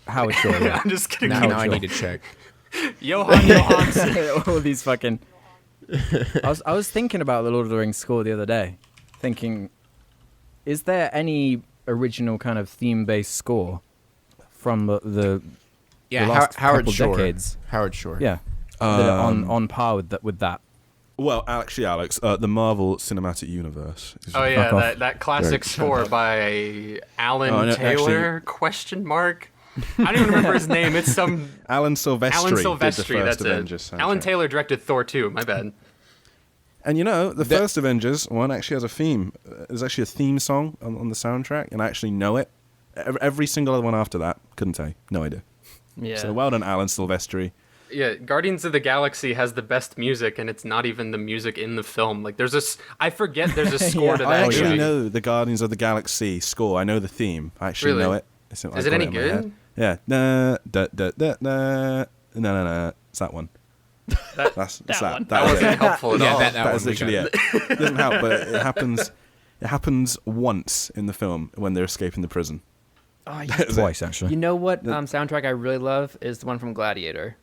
Howard Shore. Yeah. I'm just kidding. Now I Sure. need to check. Johan Johansson. All these fucking. I was thinking about the Lord of the Rings score the other day, thinking, is there any original kind of theme-based score from the Yeah, last Howard couple Shore. decades? Howard Shore. Yeah, that are on par with that. Well, actually, Alex, the Marvel Cinematic Universe. Is Oh yeah, Fuck off. that classic Very score by Alan Oh, no, Taylor? Question mark. I don't even remember his name. It's some Alan Silvestri. Alan Did the Silvestri. first That's Avengers it. soundtrack. Alan Taylor directed Thor 2. My bad. And you know, the first Avengers one actually has a theme. There's actually a theme song on the soundtrack, and I actually know it. Every single other one after that, couldn't tell you. No idea. Yeah. So well done, Alan Silvestri. Yeah, Guardians of the Galaxy has the best music, and it's not even the music in the film. Like, I forget there's a score Yeah. to I that actually movie. know the Guardians of the Galaxy score. I know the theme. I actually Really? know it. Is it any good? Yeah. Na da da da na na na. It's that one. That's that one. That That is wasn't it. helpful at Yeah, all. that That is one we literally got. it. It doesn't help, but it happens. It happens once in the film when they're escaping the prison. Oh, Twice actually. you know what soundtrack I really love is the one from Gladiator.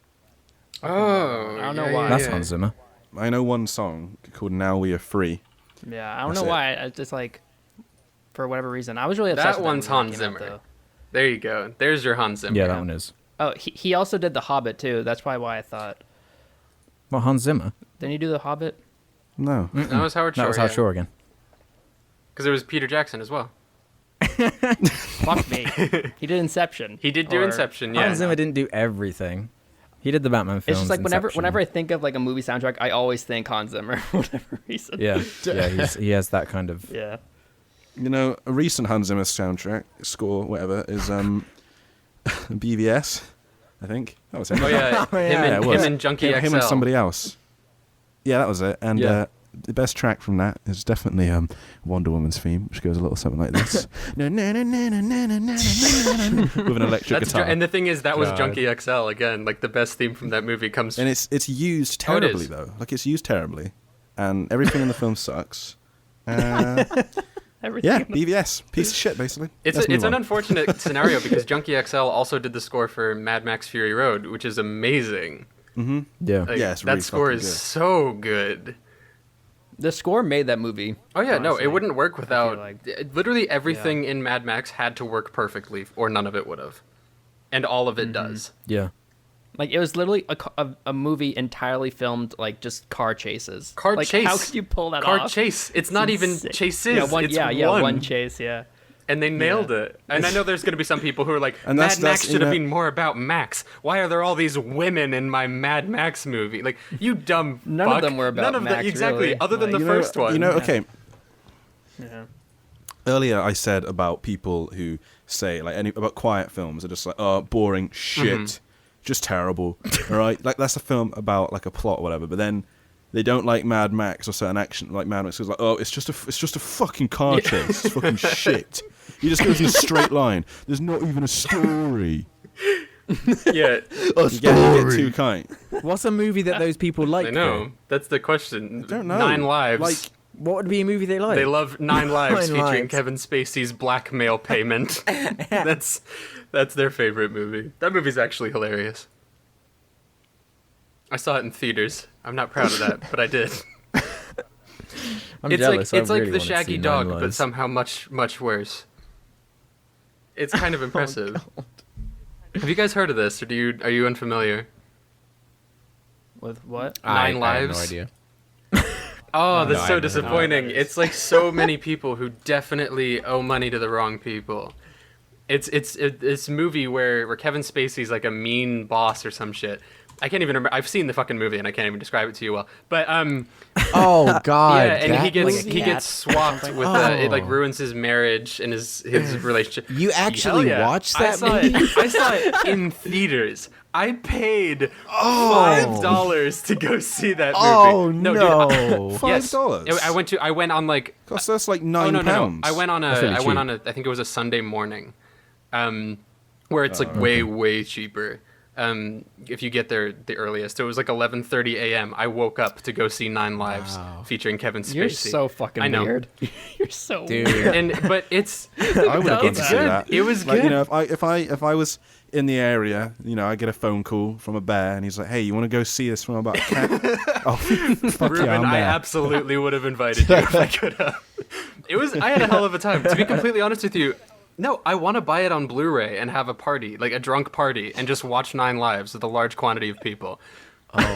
Oh, I don't know yeah, why. yeah, That's yeah. Hans Zimmer. I know one song called "Now We Are Free." Yeah, I don't That's know it. why. I just like, for whatever reason, I was really obsessed That with one's movie when it Hans came out, Zimmer. though. There you go. There's your Hans Zimmer. Yeah, that one is. Oh, he also did The Hobbit too. That's probably why I thought. Well, Hans Zimmer. Didn't he do The Hobbit? No. That was Howard Shore. That was Howard Shore again. Because it was Peter Jackson as well. Fuck me. He did Inception. He did do Or- Inception, yeah. Hans Zimmer didn't do everything. He did the Batman films. It's just like Inception. whenever I think of like a movie soundtrack, I always think Hans Zimmer for whatever reason. Yeah, he has that kind of. Yeah. You know, a recent Hans Zimmer soundtrack score, whatever, is BVS. I think that was him. Oh yeah, it was. him and Junkie XL. Him and somebody else. Yeah, that was it. And Yeah. the best track from that is definitely Wonder Woman's theme, which goes a little something like this. With an electric That's guitar. and the thing is, that was God. Junkie XL again. Like the best theme from that movie comes. And it's used Oh, it terribly is. though. Like it's used terribly, and everything in the film sucks. Everything. Yeah, BVS, piece of shit, basically. It's Let's it's move an on. unfortunate scenario because Junkie XL also did the score for Mad Max Fury Road, which is amazing. Yeah. Like, Yeah, it's that really score fucking is good. so good. The score made that movie. Oh yeah, no, honestly. it wouldn't work without like- literally everything in Mad Max had to work perfectly, or none of it would have, and all of it does. Yeah. Like it was literally a movie entirely filmed like just car chases. Car like, chase. How could you pull that Car off? chase. It's not even insane. chases. Yeah, one. It's One chase. Yeah. And they nailed it. And I know there's going to be some people who are like, And Mad that's- Max you should have know- been more about Max. Why are there all these women in my Mad Max movie? Like, you dumb None of fuck. them were about None of Max, them, exactly, really. other than Like- the first one. You know, okay. Yeah. Earlier, I said about people who say about quiet films are just like, oh, boring shit, just terrible. All right, like that's a film about like a plot or whatever. But then they don't like Mad Max or certain action like Mad Max is like, oh, it's just a fucking car chase. It's fucking shit. He just goes in a straight line. There's not even a story. Yeah, You get too kind. What's a movie that those people like? I know. though? That's the question. I don't know. 9 Lives. Like, What would be a movie they like? they love 9 Lives Nine featuring Lives. Kevin Spacey's blackmail payment. That's their favorite movie. That movie's actually hilarious. I saw it in theaters. I'm not proud of that, but I did. I'm It's jealous. like it's I like really the wanna Shaggy see Dog, Nine but Lives. somehow much worse. It's kind of impressive. Have you guys heard of this, or are you unfamiliar? With what? I Nine have no Lives? idea. Oh, that's I so never know disappointing. what that is. It's like so many people who definitely owe money to the wrong people. It's this movie where Kevin Spacey's like a mean boss or some shit. I can't even remember. I've seen the fucking movie and I can't even describe it to you well. But Oh God! yeah, and that he gets movie? he gets swapped with it like ruins his marriage and his relationship. You actually Hell yeah. watched I that saw movie? it. I saw it in theaters. I paid $5 to go see that movie. Oh Dude, no! yes. $5? I went on like Cost us like oh £9. no. I went on That's really a I think it was a Sunday morning, where it's like way cheaper. If you get there the earliest, it was like 11:30 a.m. I woke up to go see 9 Lives featuring Kevin Spacey. You're so fucking I know. weird. You're so Dude. weird. But it's I would have gone it's to see good. that. It was like, good. you know, if I was in the area, you know, I get a phone call from a bear, and he's like, "Hey, you want to go see this film about a cat?" Oh, fuck Ruben, yeah, I'm I there. absolutely would have invited you if I could have. I had a hell of a time. To be completely honest with you, no, I want to buy it on Blu-ray and have a party, like a drunk party, and just watch 9 Lives with a large quantity of people.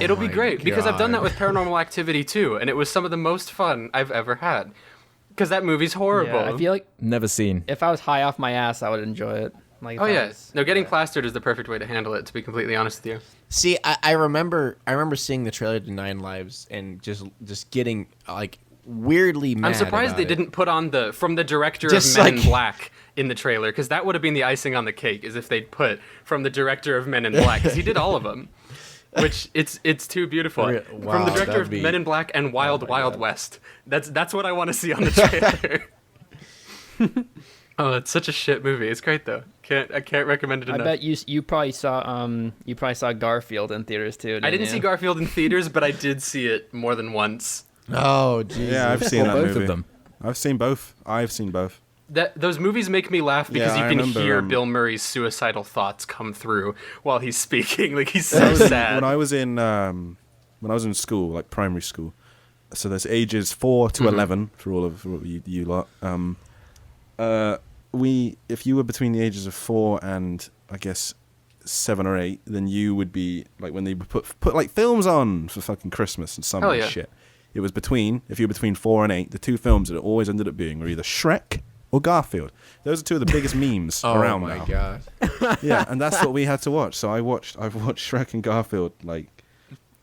It'll be my great because I've done that God. with Paranormal Activity too, and it was some of the most fun I've ever had. Because that movie's horrible. Yeah, I feel like Never seen. if I was high off my ass, I would enjoy it. Like, if Oh I yeah, was- no, getting yeah. plastered is the perfect way to handle it. To be completely honest with you. See, I remember seeing the trailer to 9 Lives and just getting like weirdly mad. I'm surprised about they it. didn't put on from the director Just of Men in like- Black in the trailer, because that would have been the icing on the cake, is if they'd put from the director of Men in Black, because he did all of them. Which it's too beautiful. Wow, From the director that'd of be- Men in Black and Wild my Wild God. West. That's what I want to see on the trailer. Oh, it's such a shit movie. It's great though. I can't recommend it I enough. bet you probably saw Garfield in theaters too. I didn't you? see Garfield in theaters, but I did see it more than once. Oh Jesus! Yeah, I've seen Well, that both movie. of them. I've seen both. Those movies make me laugh because Yeah, you I can remember, hear Bill Murray's suicidal thoughts come through while he's speaking. Like he's so When sad. I was in school, like primary school, so there's ages 4 to 11 for all of you lot. If you were between the ages of 4 and I guess 7 or 8, then you would be like when they would put like films on for fucking Christmas and summer Hell and yeah. shit. It was if you were between 4 and 8, the two films that it always ended up being were either Shrek or Garfield. Those are two of the biggest memes around now. Oh my god. Yeah, and that's what we had to watch. So I've watched Shrek and Garfield like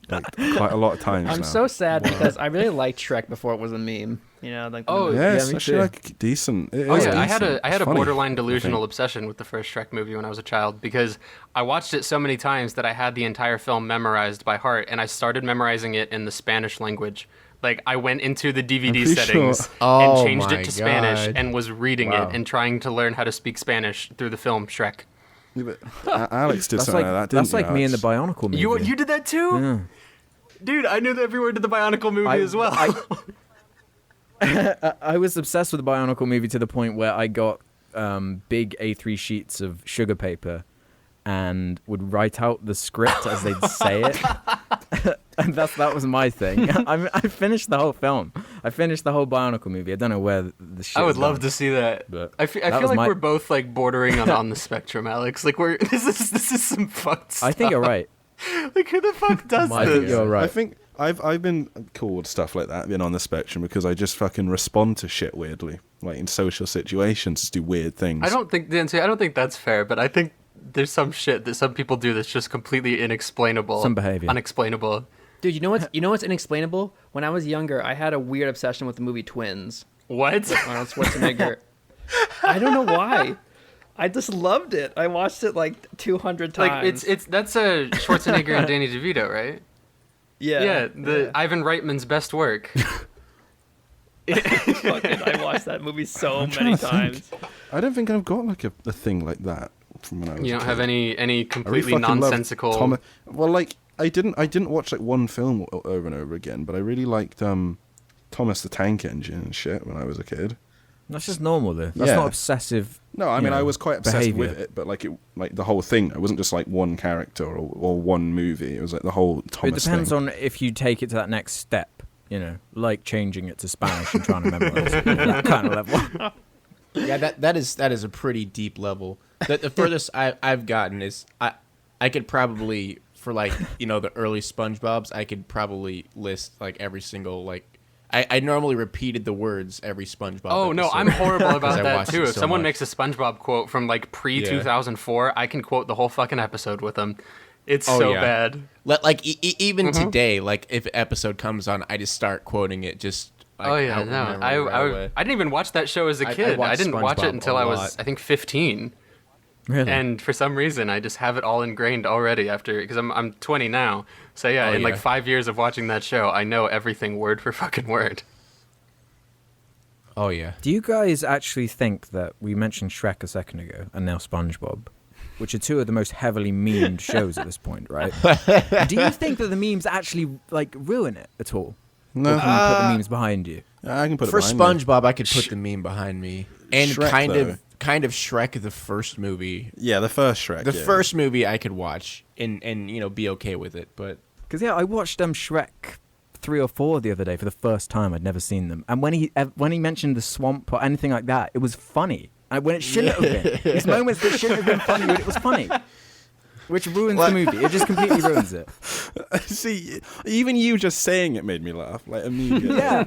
quite a lot of times I'm now. so sad because I really liked Shrek before it was a meme. You know, like Oh, Yeah, Yeah, it's me actually too. like decent. It Oh is yeah, I decent. had It's a funny, borderline I delusional think. obsession with the first Shrek movie when I was a child because I watched it so many times that I had the entire film memorized by heart, and I started memorizing it in the Spanish language. Like I went into the DVD pretty settings sure- and Oh changed my it to Spanish God. and was reading Wow. it and trying to learn how to speak Spanish through the film Shrek. Yeah, but Alex did That's something like like that, didn't that's like you, me in the Alex? Bionicle movie. You did that too? Yeah. Dude, I knew every word of the Bionicle movie as well. I was obsessed with the Bionicle movie to the point where I got big A3 sheets of sugar paper and would write out the script as they'd say it. And that was my thing. I finished the whole film. I finished the whole Bionicle movie. I don't know where the shit I would was love done. to see that. But I that feel was like my- we're both like bordering on the spectrum, Alex. Like this is some fucked stuff. I think you're right. Like who the fuck does My I think this? you're right. I think I've been cool with stuff like that, been on the spectrum, because I just fucking respond to shit weirdly, like in social situations, just do weird things. I don't think that's fair, but I think there's some shit that some people do that's just completely inexplainable. Some behavior. Unexplainable. dude, you know what's inexplainable? When I was younger, I had a weird obsession with the movie Twins. What? Arnold Schwarzenegger. I don't know why. I just loved it. I watched it like 200 times. Like that's a Schwarzenegger and Danny DeVito, right? yeah. Yeah, Ivan Reitman's best work. Fucking, I watched that movie so I'm trying many to times. think. I don't think I've got like a thing like that from when I was. You a don't have kid. any I really completely fucking loved nonsensical. Well, like I didn't watch like one film over and over again, but I really liked Thomas the Tank Engine and shit when I was a kid. That's just normal, though. That's Yeah. not obsessive. No, I mean I was quite obsessed behavior. with it, but like the whole thing. It wasn't just like one character or one movie. It was like the whole Thomas It depends thing. on if you take it to that next step, you know, like changing it to Spanish and trying to memorize it, that kind of level. Yeah, that is a pretty deep level. The furthest I've gotten is I could probably, for like, you know, the early SpongeBob's, I could probably list like every single like. I normally repeated the words every SpongeBob. Oh no, episode I'm horrible 'cause about I that watched too. it If so someone much. makes a SpongeBob quote from like pre 2004, I can quote the whole fucking episode with them. It's Oh, so yeah. bad. Like even today, like if an episode comes on, I just start quoting it. Just like, Oh yeah, out no, from memory right away. I didn't even watch that show as a I kid. I watched didn't watch SpongeBob it until a I was, lot. I think, 15. Really? And for some reason, I just have it all ingrained already after, because I'm 20 now. So yeah, Oh, in like yeah. 5 years of watching that show, I know everything word for fucking word. Oh yeah. Do you guys actually think that we mentioned Shrek a second ago and now SpongeBob, which are two of the most heavily memed shows at this point, right? Do you think that the memes actually like ruin it at all? No, Or can you put the memes behind you? I can put For it behind me. SpongeBob, I could put the meme behind me, and Shrek, kind of Shrek the first movie. Yeah, the first Shrek. The yeah. first movie I could watch and you know be okay with it, but Because yeah, I watched Shrek 3 or 4 the other day for the first time. I'd never seen them, and when he mentioned the swamp or anything like that, it was funny. And when it shouldn't have been, these moments that shouldn't have been funny, but it was funny, which ruins the movie. It just completely ruins it. See, even you just saying it made me laugh like immediately. Yeah,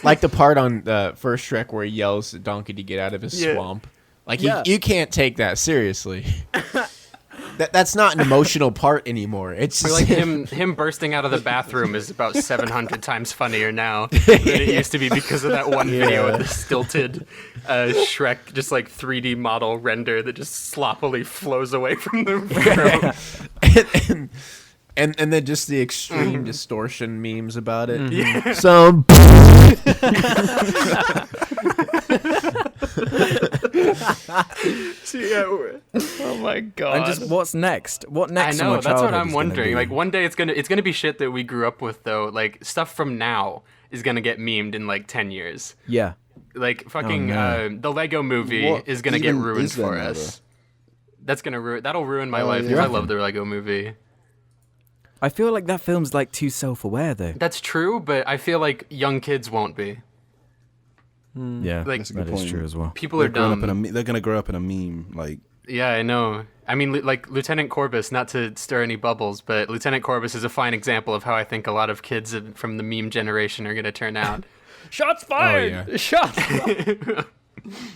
like the part on the first Shrek where he yells at Donkey to get out of his Yeah. swamp. Like Yeah. you can't take that seriously. That's not an emotional part anymore. It's Or like him bursting out of the bathroom is about 700 times funnier now than it used to be because of that one video of the stilted Shrek, just like 3D model render that just sloppily flows away from the room. and then just the extreme distortion memes about it. Yeah. Some So, yeah, Oh my god. and just what's next? What I next? from know our that's what childhood I'm is gonna wondering. be? Like one day it's gonna be shit that we grew up with though. Like stuff from now is gonna get memed in like 10 years. yeah, Like fucking no. the Lego Movie What is gonna get even ruined is there for now, us. That'll ruin my Oh, life yeah. because I You love the Lego Movie. I feel like that film's like too self-aware though. That's true, but I feel like young kids won't be. Yeah, Like- That's a that good is point. true as well. People are dumb. They're gonna grow up in a meme. Like Yeah, I know. I mean, like Lieutenant Corbus, not to stir any bubbles, but Lieutenant Corbus is a fine example of how I think a lot of kids from the meme generation are going to turn out. Shots fired. yeah. Shots fired.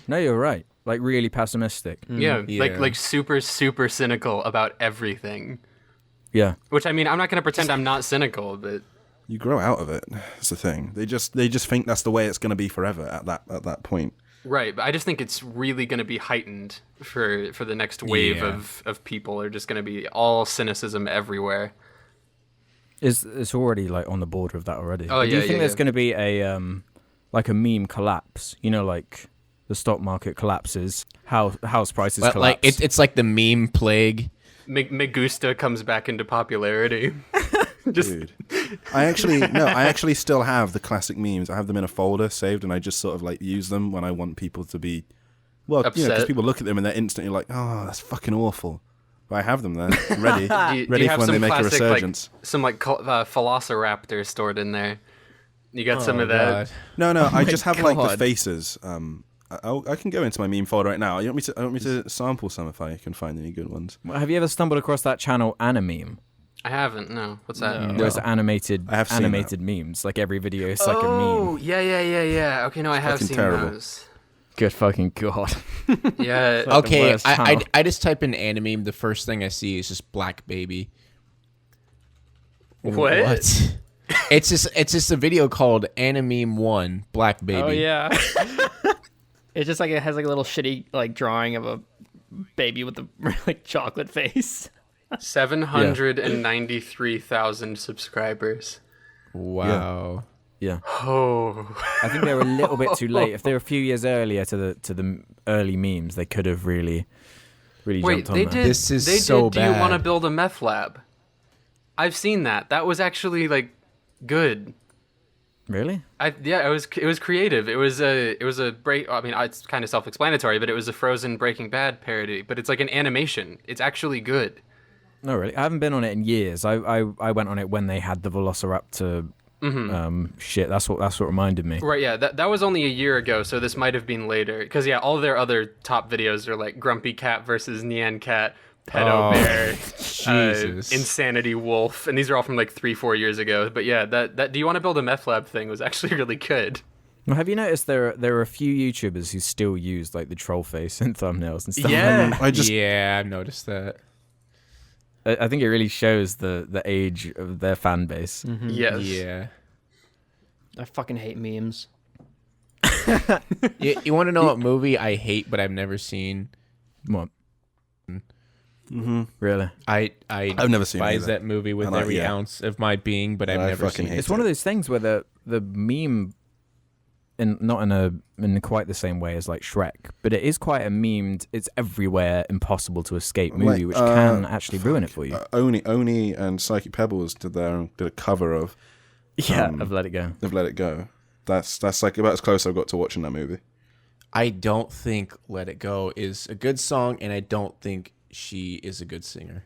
No, you're right. Like really pessimistic. Yeah, Yeah. like super super cynical about everything. Yeah. Which I mean, I'm not gonna pretend I'm not cynical, but You grow out of it. That's the thing. They just think that's the way it's going to be forever at that point. right. But I just think it's really gonna be heightened for the next wave Yeah. of people. Are just gonna be all cynicism everywhere. It's already like on the border of that already. Oh, But do you yeah, think yeah, there's yeah. going to be a like a meme collapse? You know, like the stock market collapses, house prices But collapse. like it's like the meme plague. Megusta comes back into popularity. Just Dude. I actually still have the classic memes. I have them in a folder saved, and I just sort of like use them when I want people to be, well, because Upset. people look at them and they're instantly like, oh, that's fucking awful. But I have them there, ready, do ready you for have when some they make a classic, resurgence. like some like Velociraptor stored in there? You got some Oh, of that. God. No, I just have like the God. faces. I can go into my meme folder right now. You want me to sample some if I can find any good ones? Have you ever stumbled across that channel Animeme? I haven't. No, what's that? Where it's animated I have seen animated memes. Like every video is like a Oh, meme. yeah. Okay, no, I have fucking seen terrible. those. Good fucking god. Yeah. Like the Okay, worst I channel. just type in anime. The first thing I see is just black baby. What? It's just a video called Anime 1 Black Baby. Oh yeah. It's just like it has like a little shitty like drawing of a baby with a like chocolate face. 793,000 subscribers. Wow. Yeah. Oh. I think they were a little bit too late. If they were a few years earlier to the early memes, they could have really Wait, jumped on they that. did. This is they so did. Do you want to bad. build a meth lab? I've seen that. That was actually like good. Really? It was creative. It was a break. I mean, it's kind of self-explanatory, but it was a Frozen Breaking Bad parody. But it's like an animation. It's actually good. No, really. I haven't been on it in years. I went on it when they had the Velociraptor shit. That's what reminded me. Right, yeah, that was only a year ago, so this might have been later. Because, yeah, all their other top videos are like Grumpy Cat versus Nyan Cat, Pedo Oh, Bear, Jesus. Insanity Wolf, and these are all from like 3-4 years ago. But yeah, that Do You Want to Build a Meth Lab thing was actually really good. Well, have you noticed there are a few YouTubers who still use like the troll face in thumbnails and stuff? Yeah. Yeah, I've noticed that. I think it really shows the age of their fan base. Yes. Yeah. I fucking hate memes. You want to know what movie I hate but I've never seen? What? Mm-hmm. Really? I've never seen it despise either. that movie with And I- every yeah. ounce of my being, but I've I never fucking seen hate it. It's one of those things where the meme, not in quite the same way as like Shrek, but it is quite a memed. It's everywhere, impossible to escape movie, which can actually ruin it for you. Oni and Psychic Pebbles did a cover of I've let it go. They've Let It Go. That's like about as close I've got to watching that movie. I don't think Let It Go is a good song, and I don't think she is a good singer.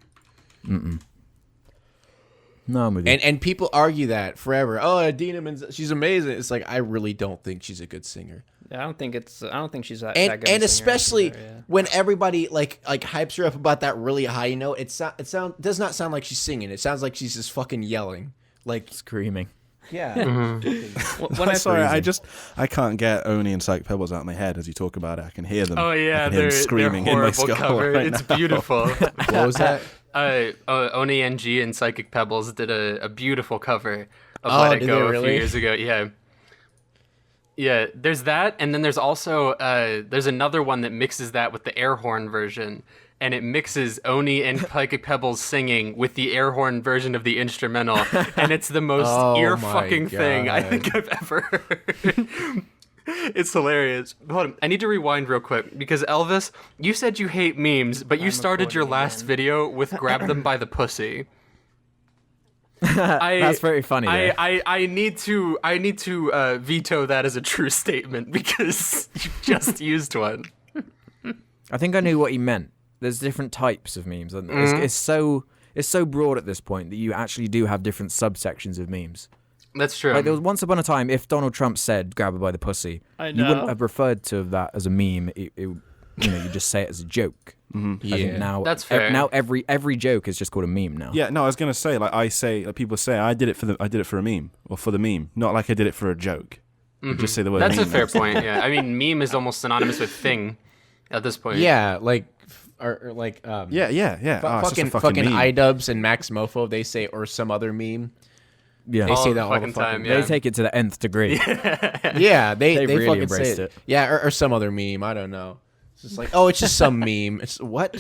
No, I'm with you. And people argue that forever. Oh, Idina Menzel, she's amazing. It's like I really don't think she's a good singer. Yeah, I don't think she's that And that good. and a singer especially either, yeah. when everybody like hypes her up about that really high note, it does not sound like she's singing. It sounds like she's just fucking yelling. Like Screaming. yeah. When I Sorry, I can't get Oni and Psychic Pebbles out of my head as you talk about it. I can hear them. Oh I yeah, can hear them screaming they're in my horrible skull cover. right It's now. beautiful. What was that? Oni NG and Psychic Pebbles did a beautiful cover of Oh, Let It did Go they a few really? years ago. Yeah. Yeah, there's that, and then there's also there's another one that mixes that with the air horn version, and it mixes Oni and Psychic Pebbles singing with the air horn version of the instrumental, and it's the most Oh ear my fucking thing I God. think I've ever heard. It's hilarious. Hold on, I need to rewind real quick because Elvis, you said you hate memes, but you I'm started your recording last again. video with "Grab them by the pussy." That's very funny. though. I need to veto that as a true statement because you just used one. I think I knew what he meant. There's different types of memes. And it's so broad at this point that you actually do have different subsections of memes. That's true. Like there was once upon a time, if Donald Trump said "grab her by the pussy," I you wouldn't know. have referred to that as a meme. You just say it as a joke. I think Yeah. now That's fair. Now every joke is just called a meme now. Yeah, no, I was gonna say like people say I did it for a meme or for the meme, not like I did it for a joke. Just say the word. That's a meme. fair point. Yeah, I mean, meme is almost synonymous with thing at this point. Yeah, like or like Yeah. Oh, it's just a fucking meme. iDubbbz and Max Mofo, they say, or some other meme. Yeah. They All say the that all the fucking fucking time. They Yeah. take it to the nth degree. Yeah, they really fucking embraced say it. Yeah, or some other meme. I don't know. It's just like, oh, it's just some meme. It's what?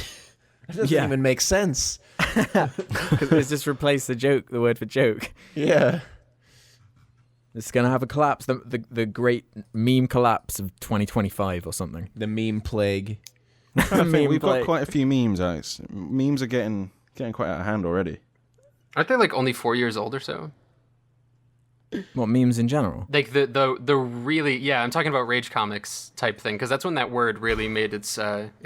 That doesn't Yeah. even make sense. Because it's just replaced the word for joke. Yeah. It's going to have a collapse, the great meme collapse of 2025 or something. The meme plague. I think Meme we've got play. quite a few memes, Alex. Memes are getting quite out of hand already. Aren't they like only 4 years old or so? What, memes in general? Like the really, yeah, I'm talking about Rage Comics type thing, because that's when that word really made its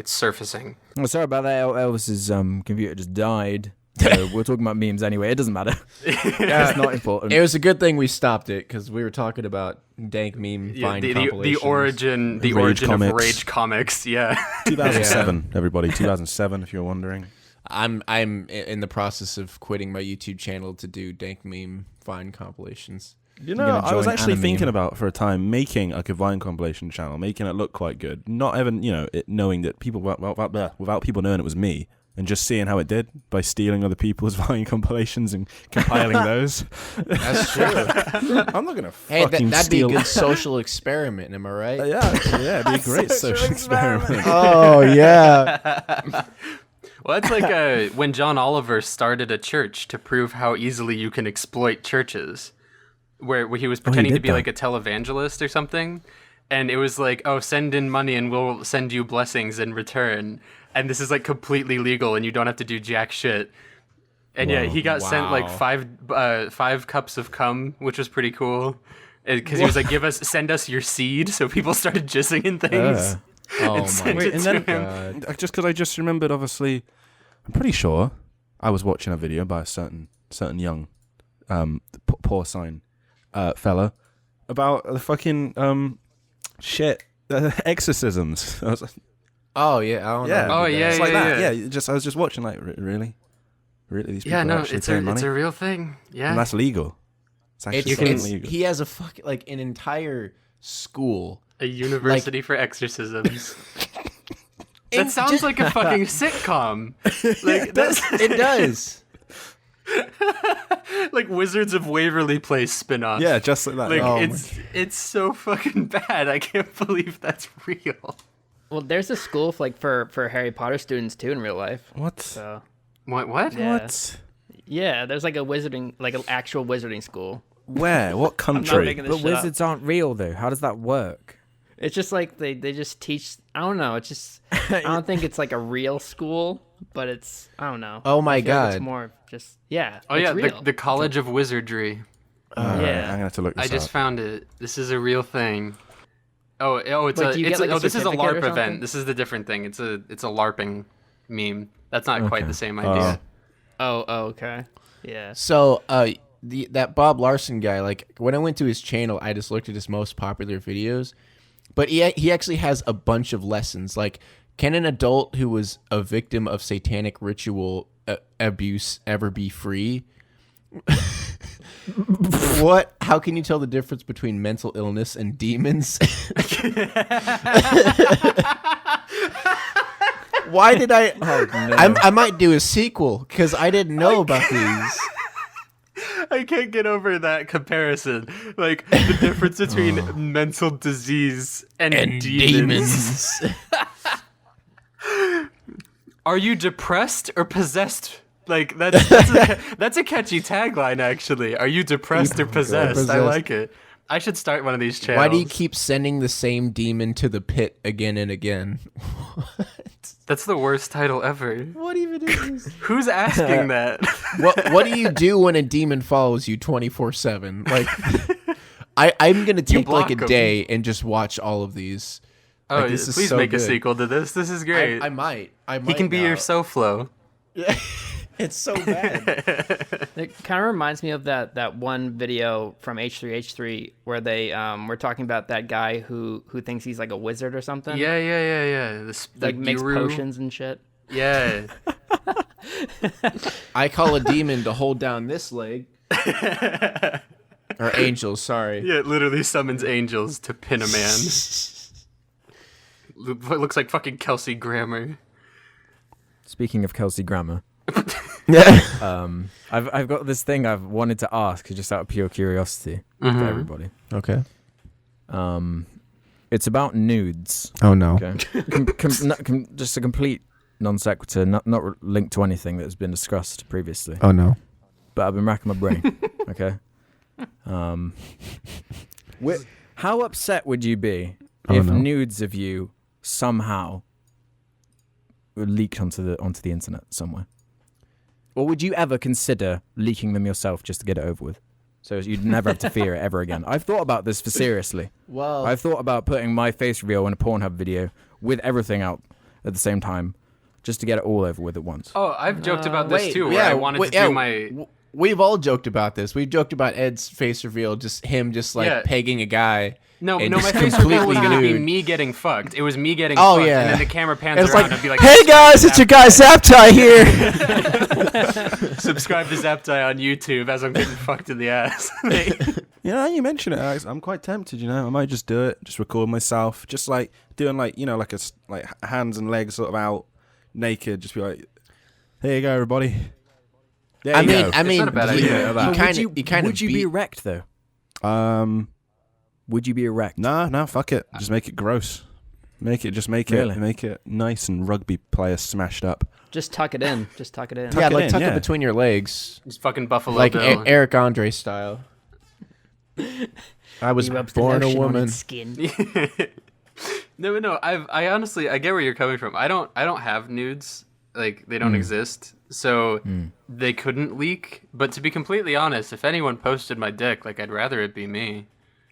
surfacing. Well, sorry about that. Elvis's computer just died. So we're talking about memes anyway. It doesn't matter. It's not important. It was a good thing we stopped it because we were talking about dank meme Yeah, fine the compilations. origin Rage of Comics. Rage Comics. Yeah. 2007, everybody. 2007, if you're wondering. I'm in the process of quitting my YouTube channel to do dank meme fine compilations. You You're know, gonna I was join actually Anime. thinking about for a time making like a Vine compilation channel, making it look quite good. Not even, knowing that people without people knowing it was me, and just seeing how it did by stealing other people's Vine compilations and compiling those. That's true. I'm not gonna Hey, fucking that'd be steal. a good social experiment. Am I right? Yeah, actually, yeah, it'd be a great social experiment. Oh yeah. Well, that's like when John Oliver started a church to prove how easily you can exploit churches, where he was pretending to did be that. like a televangelist or something, and it was like, oh, send in money and we'll send you blessings in return, and this is like completely legal and you don't have to do jack shit. And yeah, he got sent like five cups of cum, which was pretty cool, because he was like, send us your seed, so people started jizzing in things. Oh my sent it and to then him. just because I just remembered, obviously, I'm pretty sure I was watching a video by a certain young, poor sign, fella about the fucking exorcisms. I was like, Oh yeah. I don't yeah, know. Oh, yeah, it's like that. yeah. Yeah, I was just watching, like, really, these people Yeah, no, actually it's paying money, a real thing. Yeah. and that's legal. It's actually It's, legal. he has an entire school. A university for exorcisms. That And sounds just- like a fucking sitcom. Like that's It does. like Wizards of Waverly Place spin-off. Yeah, just like that. Like Oh, it's so fucking bad. I can't believe that's real. Well, there's a school for Harry Potter students too in real life. what? So What? Yeah. What? yeah, there's like an actual wizarding school. Where? What I'm country? not making this But shit up. wizards aren't real, though. How does that work? It's just like they just teach. I don't know. It's just I don't think it's like a real school, but it's I don't know. Oh my I feel like God. It's more just yeah. Oh it's yeah, real. the College of Wizardry. Alright, Yeah. I'm gonna have to look this I just up. found it. This is a real thing. Oh, it's Wait, do you get, like, a this is a certificate or LARP something? event. This is the different thing. It's a LARPing meme. That's not quite Okay. the same idea. oh okay. Yeah. So that Bob Larson guy, like when I went to his channel, I just looked at his most popular videos, but he actually has a bunch of lessons. Like, can an adult who was a victim of satanic ritual abuse ever be free? What? How can you tell the difference between mental illness and demons? Why did I? I might do a sequel because I didn't know about these. I can't get over that comparison. Like the difference between mental disease and demons. Are you depressed or possessed? Like that's a catchy tagline actually. Are you depressed or possessed? I like it. I should start one of these channels. Why do you keep sending the same demon to the pit again and again? That's the worst title ever. What even is this? Who's asking that? What do you do when a demon follows you 24/7? Like, I'm gonna take like block a 'em. day and just watch all of these. Oh, Like, this is please so make a good. sequel to this. This is great. I might. He can be now. your SoFlo. It's so bad. It kind of reminds me of that one video from H3H3 where they were talking about that guy who thinks he's like a wizard or something. Yeah. The Like makes guru. potions and shit. Yeah. I call a demon to hold down this leg. Or angels, sorry. Yeah, it literally summons angels to pin a man. It looks like fucking Kelsey Grammer. Speaking of Kelsey Grammer, Yeah. I've got this thing I've wanted to ask just out of pure curiosity to everybody. Okay. It's about nudes. Oh no. Okay, just a complete non sequitur, not linked to anything that has been discussed previously. Oh no. But I've been racking my brain. Okay. How upset would you be if nudes of you somehow were leaked onto the internet somewhere? Or would you ever consider leaking them yourself just to get it over with? So you'd never have to fear it ever again. I've thought about this for seriously. Well, I've thought about putting my face reveal in a Pornhub video with everything out at the same time, just to get it all over with at once. Oh, I've joked about this too, where I wanted to do my... We've all joked about this. We've joked about Ed's face reveal, just pegging a guy. No, and my just face reveal was completely going to be nude. me getting fucked. It was me getting Oh, fucked, yeah. and then the camera pans And it's around like, and I'd be like, hey guys, it's your guy Zaptai here. subscribe to Zaptai on YouTube as I'm getting fucked in the ass. You know, you mention it, Alex. I'm quite tempted. You know, I might just do it. Just record myself, just like doing like hands and legs sort of out, naked. Just be like, "Here you go, everybody." I mean, not a bad idea. Would you be erect though? Would you be erect? Nah, fuck it. Just make it gross. Make it nice and rugby player smashed up. Just tuck it in. Tuck it tuck in, it between your legs, Just fucking Buffalo like Bill. Eric Andre style. I was born a woman. Skin. No. I honestly, I get where you're coming from. I don't have nudes. Like, they don't exist. So they couldn't leak. But to be completely honest, if anyone posted my dick, like, I'd rather it be me.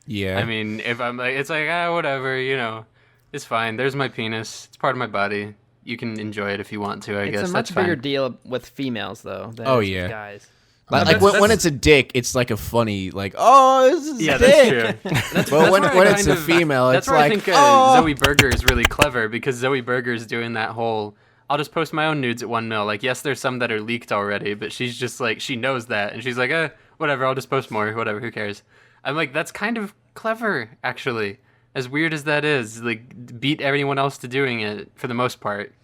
Yeah. I mean, if I'm like, it's like, whatever, you know, it's fine. There's my penis. It's part of my body. You can enjoy it if you want to, I guess. It's a That's much bigger fine. deal with females, though, than Oh, it is yeah. with guys. Like when it's a dick, it's like a funny, like, oh, this is Yeah, dick. that's true. But when it's a female, that's it's where like, I think oh. Zoe Berger is really clever, because Zoe Berger's doing that whole, I'll just post my own nudes at 1 mil. Like, yes, there's some that are leaked already, but she's just like, she knows that, and she's like, whatever, I'll just post more, whatever, who cares? I'm like, that's kind of clever, actually. As weird as that is, like, beat everyone else to doing it for the most part.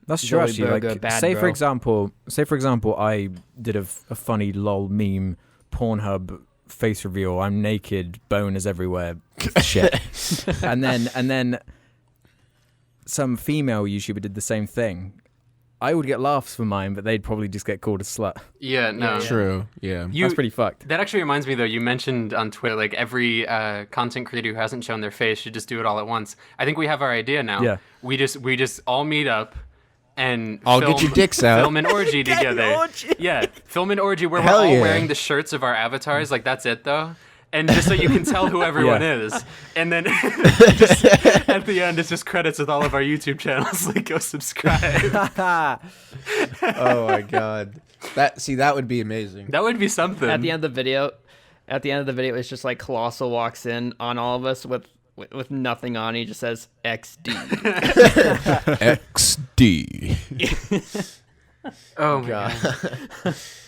That's true, Zoe actually. Berger, Like, bad say bro. for example, I did a funny lol meme, Pornhub face reveal. I'm naked, boners everywhere, shit. and then some female YouTuber did the same thing. I would get laughs for mine, but they'd probably just get called a slut. Yeah, no. True. Yeah. That's pretty fucked. That actually reminds me, though, you mentioned on Twitter, like, every content creator who hasn't shown their face should just do it all at once. I think we have our idea now. Yeah. We just all meet up and All get your dicks out. film an orgy together. Yeah, film an orgy where Hell we're all yeah. wearing the shirts of our avatars. Like, that's it, though. And just so you can tell who everyone is. And then just, at the end, it's just credits with all of our YouTube channels. Like, go subscribe. Oh my god. That would be amazing. That would be something. At the end of the video, it's just like Colossal walks in on all of us with nothing on. He just says XD. XD. Oh my god.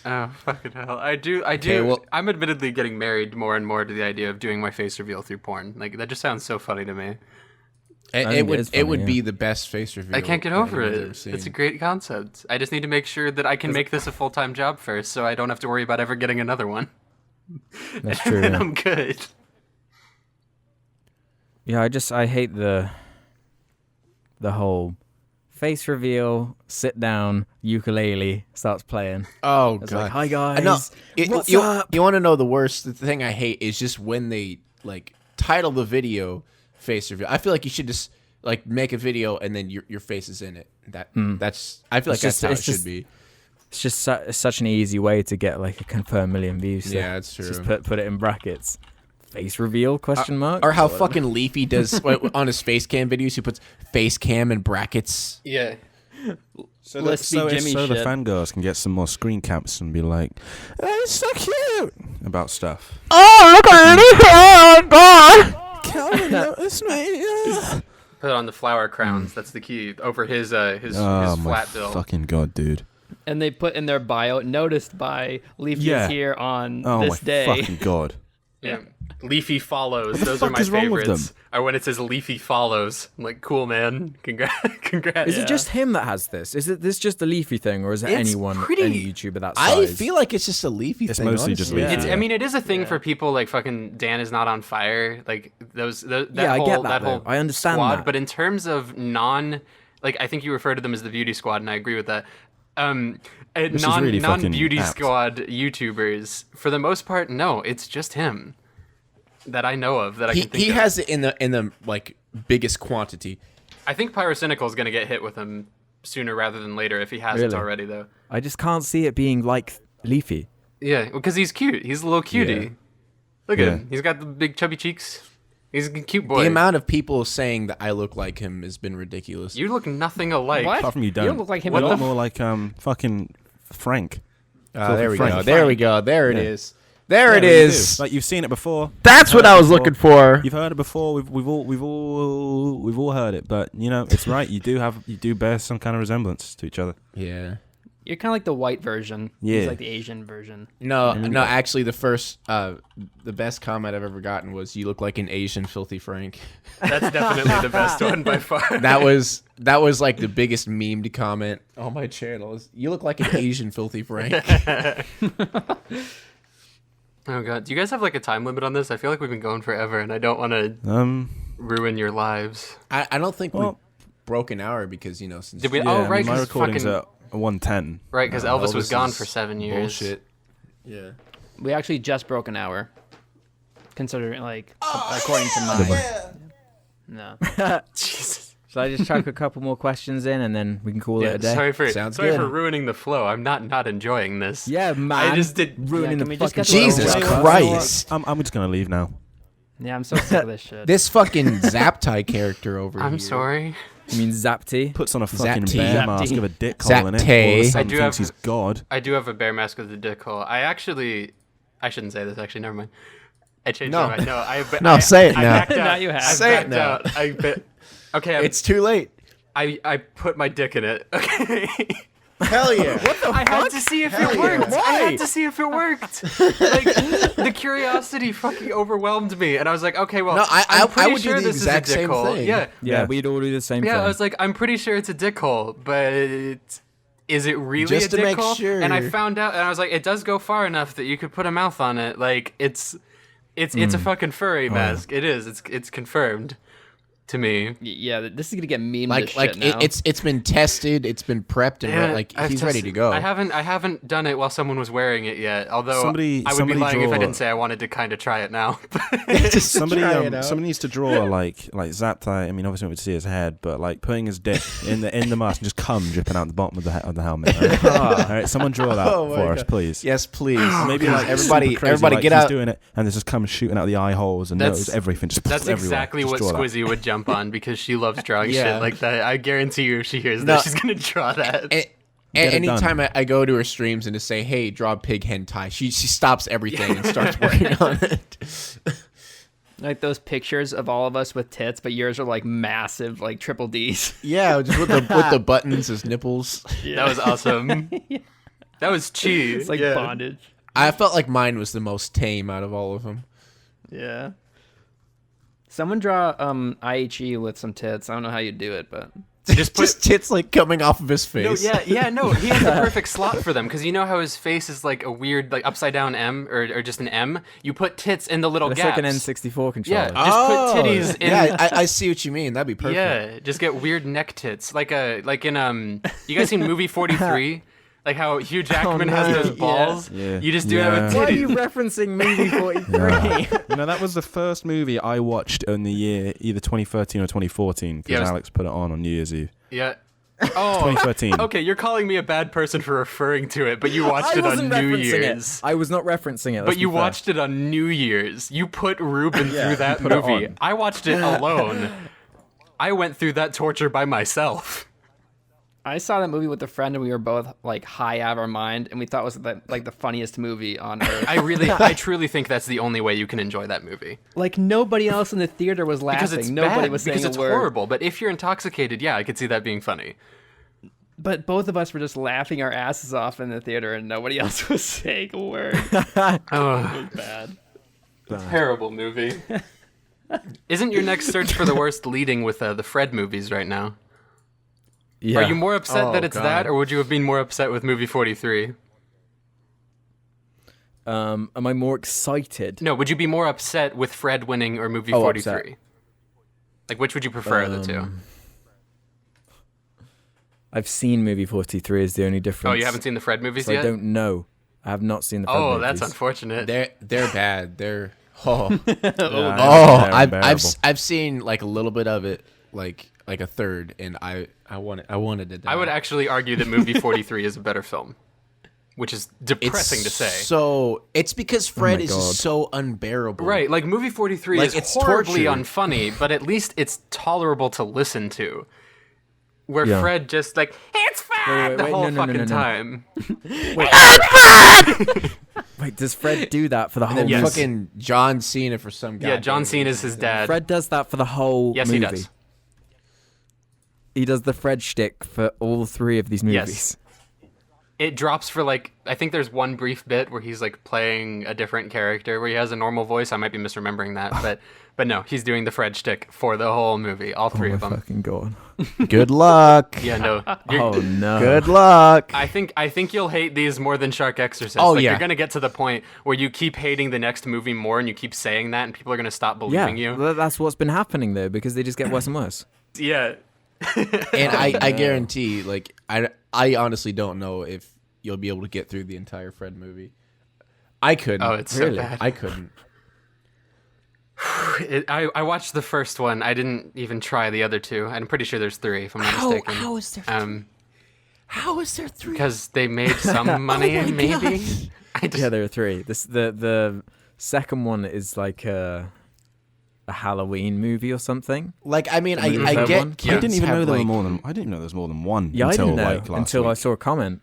Oh fucking hell. I do well- I'm admittedly getting married more and more to the idea of doing my face reveal through porn. Like, that just sounds so funny to me. It would be the best face reveal. I can't get over anyone's it. ever seen. It's a great concept. I just need to make sure that I can make this a full-time job first, so I don't have to worry about ever getting another one. That's true. And Yeah. I'm good. Yeah, I hate the whole face reveal, sit down, ukulele starts playing. Oh It's god. like, hi guys, No, what's you, up? You want to know the worst? The thing I hate is just when they like title the video face reveal. I feel like you should just like make a video and then your face is in it. That's I feel like It's that's how it just- should be. It's just such an easy way to get like a confirmed million views. So Yeah, that's Just true. put it in brackets. Face reveal question mark Or how fucking Leafy does on his face cam videos. He puts face cam in brackets. Yeah. So Lispy Jimmy the shit. fangirls can get some more screen caps and be like, "Oh, it's so cute," about stuff. Oh, look at God. Calvin, notice me. Put on the flower crowns. That's the key. Over his Oh my flat bill. fucking god, dude! And they put in their bio, noticed by Leafy Yeah. is here on Oh this my day. fucking god! Yeah. Leafy follows. What the Those are fuck my is wrong with favorites. them? Or when it says Leafy follows. I'm like, cool, man. Congrats. Is it just him that has this? Is it this just a Leafy thing, or is it It's anyone, pretty- any YouTuber that size? I feel like it's just a Leafy It's thing. mostly just honestly. Leafy. It's, Yeah. I mean, it is a thing for people like fucking Dan is not on fire. Like that Yeah, I whole, get that, whole though. I understand squad. that. But in terms of like I think you refer to them as the beauty squad, and I agree with that. Which is really fucking non-beauty apt. squad YouTubers, for the most part, no, it's just him that I know of that I can think He of. has it in the like biggest quantity. I think Pyrocynical is going to get hit with him sooner rather than later if he hasn't Really? already, though. I just can't see it being like Leafy. Yeah, because he's cute. He's a little cutie. Yeah. Look at Yeah. him. He's got the big chubby cheeks. He's a cute boy. The amount of people saying that I look like him has been ridiculous. You look nothing alike. What? Apart from you You don't. don't look like him You at look all. more like fucking Frank. There we Frank. go. There we go. There it Yeah. is. There it Yeah, you is. do. Like you've seen it before. That's what Heard I it was before. looking for. You've heard it before. We've all heard it. But you know, it's right. You do bear some kind of resemblance to each other. Yeah. You're kind of like the white version. Yeah. He's like the Asian version. No, actually, the best comment I've ever gotten was, "You look like an Asian filthy Frank." That's definitely the best one by far. That was like the biggest memed comment on my channel. Is, "You look like an Asian filthy Frank." Oh god, do you guys have like a time limit on this? I feel like we've been going forever, and I don't want to ruin your lives. I don't think Well- we broke an hour because since Did we? Yeah, oh I mean, right, my 'cause recording's fucking at 110. right, because No, Elvis was Elvis gone is for 7 years. bullshit. Yeah. We actually just broke an hour, considering like according to mine. No. Jesus. Shall I just chuck a couple more questions in and then we can call it Yeah, a day? sorry for Sounds sorry good. for ruining the flow. I'm not enjoying this. Yeah, man. I just did. ruining Yeah, the can we just fucking get to the Jesus point? Christ. I'm just gonna leave now. Yeah, I'm so sick of this shit. This fucking Zaptai character over here. I'm sorry. You mean Zapty? Puts on a fucking Zapty. bear Zapty. mask of a dick hole in it. All of a Zapty. sudden I do thinks have- he's God. I do have a bear mask with a dick hole. I shouldn't say this. Actually, never mind. I changed No. my mind. No, No, say it I now. backed out. Now you have. I Say it backed now. out. Okay, It's too late. I put my dick in it. Okay. Hell yeah. I had to see if Hell it yeah. worked. I Why? had to see if it worked. Like the curiosity fucking overwhelmed me, and I was like, okay, well, No, I I'm pretty would do sure the this exact is a dick same hole. thing. Yeah, Yeah, Yeah. we'd all do the same thing. yeah. I was like, I'm pretty sure it's a dick hole, but is it really Just a to dick make hole? sure. And I found out, and I was like, it does go far enough that you could put a mouth on it. Like it's a fucking furry mask. It is. It's confirmed to me. Yeah, this is gonna get memed Like as shit now. it's been tested, it's been prepped, and Yeah, I've he's ready tested- to go. I haven't done it while someone was wearing it yet. Although Somebody- I would be somebody lying if I draw- didn't say I wanted to kind of try it now. Just to Somebody try it out. somebody needs to draw like Zaptai. I mean, obviously we would see his head, but like putting his dick in the mask and just cum dripping out the bottom of the helmet. Right? All right, someone draw that Oh my for us, God. please. Yes, please. Maybe like everybody, super crazy, everybody, like, get he's out. doing it, and there's just cum shooting out the eye holes and That's- nose, everything. Just That's everywhere. exactly Just what draw that. Squizzy would jump on because she loves drawing Yeah. shit like that. I guarantee you, if she hears No. that, she's gonna draw that. A- Get it anytime I go to her streams and to say, "Hey, draw pig hentai," she stops everything and starts working on it. like those pictures of all of us with tits, but yours are like massive, like triple D's. Yeah, just with the buttons as nipples. That was awesome. That was cheese. It's like yeah. bondage. I felt like mine was the most tame out of all of them. Yeah. Someone draw IHE with some tits. I don't know how you do it, but Just put. Just tits like coming off of his No, face. no. He has the perfect slot for them because you know how his face is like a weird, like upside down M or just an M. You put tits in the little It's gaps. like an N64 controller. Yeah. Just put titties in- Yeah, I see what you mean. That'd be perfect. Yeah, just get weird neck tits, like in You guys seen movie 43? Like how Hugh Jackman has no. those balls. Yeah. You just do that with Why are titties. you referencing movie 43? You know, that was the first movie I watched in the year either 2013 or 2014 because Yeah, it was- Alex put it on New Year's Eve. Yeah. Oh, 2013. okay. You're calling me a bad person for referring to it, but you watched I it on wasn't New referencing Year's. it. I was not referencing it. But you watched it on New Year's. You put Ruben through that put it movie. on. I watched it alone. I went through that torture by myself. I saw that movie with a friend and we were both like high out of our mind and we thought it was the funniest movie on earth. I truly think that's the only way you can enjoy that movie. Like nobody else in the theater was laughing. Because it's Nobody bad. was saying Because it's a word. horrible. But if you're intoxicated, yeah, I could see that being funny. But both of us were just laughing our asses off in the theater, and nobody else was saying a word. Oh, It was bad. terrible movie. Isn't your next search for the worst leading with the Fred movies right now? Yeah. Are you more upset Oh, that it's God. that, or would you have been more upset with movie 43? Am I more excited? No, would you be more upset with Fred winning or movie Oh, 43? upset. Like, which would you prefer of the two? I've seen movie 43 is the only difference. Oh, you haven't seen the Fred movies so yet? I don't know. I have not seen the Fred Oh, movies. that's unfortunate. They're bad. They're oh Yeah, oh. they're I've seen like a little bit of it, like a third, and I wanted to die. I would actually argue that movie 43 is a better film, which is depressing to say. So it's because Fred is God. just so unbearable. Right, like movie 43 Like, is it's horribly torture. unfunny, but at least it's tolerable to listen to. Where Yeah. Fred just like, it's Fred wait, the wait, whole no, no, no, fucking no, no. time. Wait, does Fred do that for the whole And then movie? fucking John Cena for some guy. Yeah, John Cena is his dad. Fred does that for the whole Yes, movie. he does. He does the Fred shtick for all three of these movies. Yes. It drops for like, I think there's one brief bit where he's like playing a different character where he has a normal voice. I might be misremembering that, but no, he's doing the Fred shtick for the whole movie, all three Oh of my them. fucking god. Good luck. Yeah, no. you're- Oh no. Good luck. I think you'll hate these more than Shark Exorcist. Oh, like, yeah. You're gonna get to the point where you keep hating the next movie more, and you keep saying that, and people are gonna stop Yeah, believing you. that's what's been happening though, because they just get worse and worse. Yeah. And I guarantee, like, I honestly don't know if you'll be able to get through the entire Fred movie. I couldn't. Oh, it's Really? so bad. I couldn't. I watched the first one. I didn't even try the other two. I'm pretty sure there's three, if I'm not mistaken. is there? How is there three? Because they made some money, maybe. I just, Yeah, there are three. The second one is like a Halloween movie or something. Like, I mean, The I third get. one? Kids I didn't even know have, there were like- more than. I didn't know there was more than one. Yeah, until, I didn't know like, last until I week. saw a comment.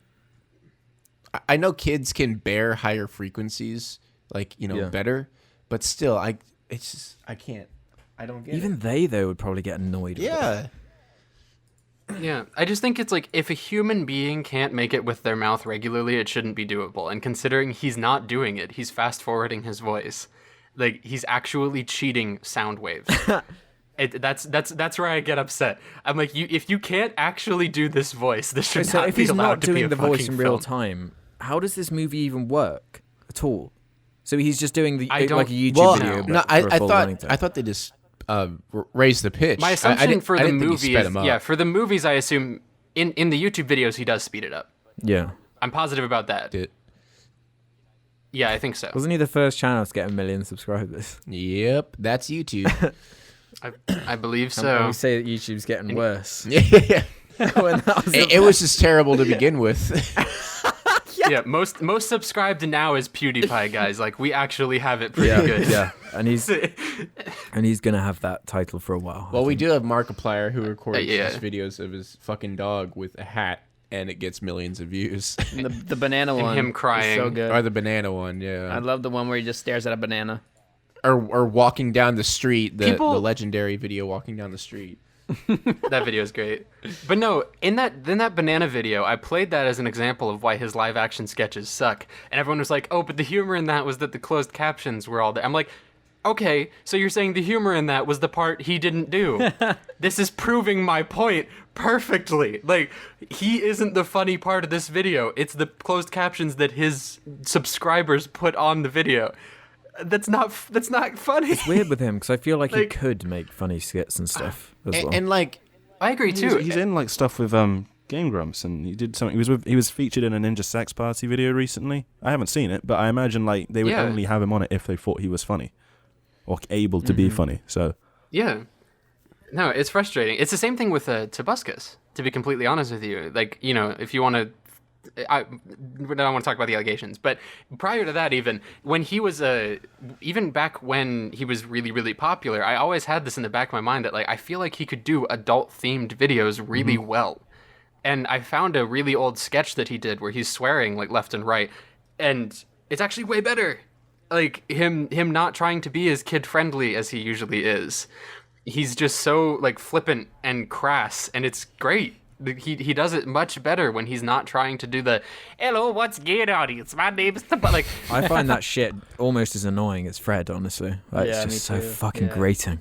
I know kids can bear higher frequencies, like, Yeah. better, but still, it's just I can't. I don't get Even it. they though would probably get annoyed. with it. Yeah. yeah, I just think it's like if a human being can't make it with their mouth regularly, it shouldn't be doable. And considering he's not doing it, he's fast forwarding his voice. Like he's actually cheating sound waves. That's where I get upset. I'm like, if you can't actually do this voice, this should So not if be he's allowed not to be doing a the voice fucking in real film. time, how does this movie even work at all? So he's just doing the I like a don't- YouTube Well, video. no, but for a full running time. I thought they just raised the pitch. My I assumption didn't- for I the didn't think he movie sped is, him up. yeah, for the movies, I assume in the YouTube videos he does speed it up. Yeah, I'm positive about that. Did- Yeah, I think so. wasn't he the first channel to get 1 million subscribers? Yep, that's YouTube. I believe And so. we say that YouTube's getting worse. Yeah. When that was It was just terrible to begin with. Yeah, most subscribed now is PewDiePie, guys. Like we actually have it pretty yeah, good. yeah, and he's gonna have that title for a while. Well, we do have Markiplier who records Yeah. his videos of his fucking dog with a hat, and it gets millions of views. And the banana And one. him is crying. so good. Or the banana one, yeah. I love the one where he just stares at a banana. Or walking down the street, the People- legendary video walking down the street. That video is great. But no, in that banana video, I played that as an example of why his live action sketches suck. And everyone was like, "Oh, but the humor in that was that the closed captions were all there." I'm like, "Okay, so you're saying the humor in that was the part he didn't do." This is proving my point perfectly. Like, he isn't the funny part of this video. It's the closed captions that his subscribers put on the video. That's not funny. It's weird with him because I feel like he Like- could make funny skits and stuff as well. And like, I agree too. He's in like stuff with Game Grumps, and he did something. He was featured in a Ninja Sex Party video recently. I haven't seen it, but I imagine like they would Yeah. only have him on it if they thought he was funny or able to be funny. So Yeah. No, it's frustrating. It's the same thing with Tobuscus, to be completely honest with you. Like, you know, if you want to... I don't want to talk about the allegations, but prior to that, even when he was even back when he was really, really popular, I always had this in the back of my mind that like I feel like he could do adult themed videos really well. And I found a really old sketch that he did where he's swearing like left and right, and it's actually way better. Like him not trying to be as kid friendly as he usually is. He's just so like flippant and crass, and it's great. He does it much better when he's not trying to do the "Hello, what's good, audience? My name is," but like I find that shit almost as annoying as Fred, honestly. Like, Yeah, it's me just so too. fucking Yeah. grating.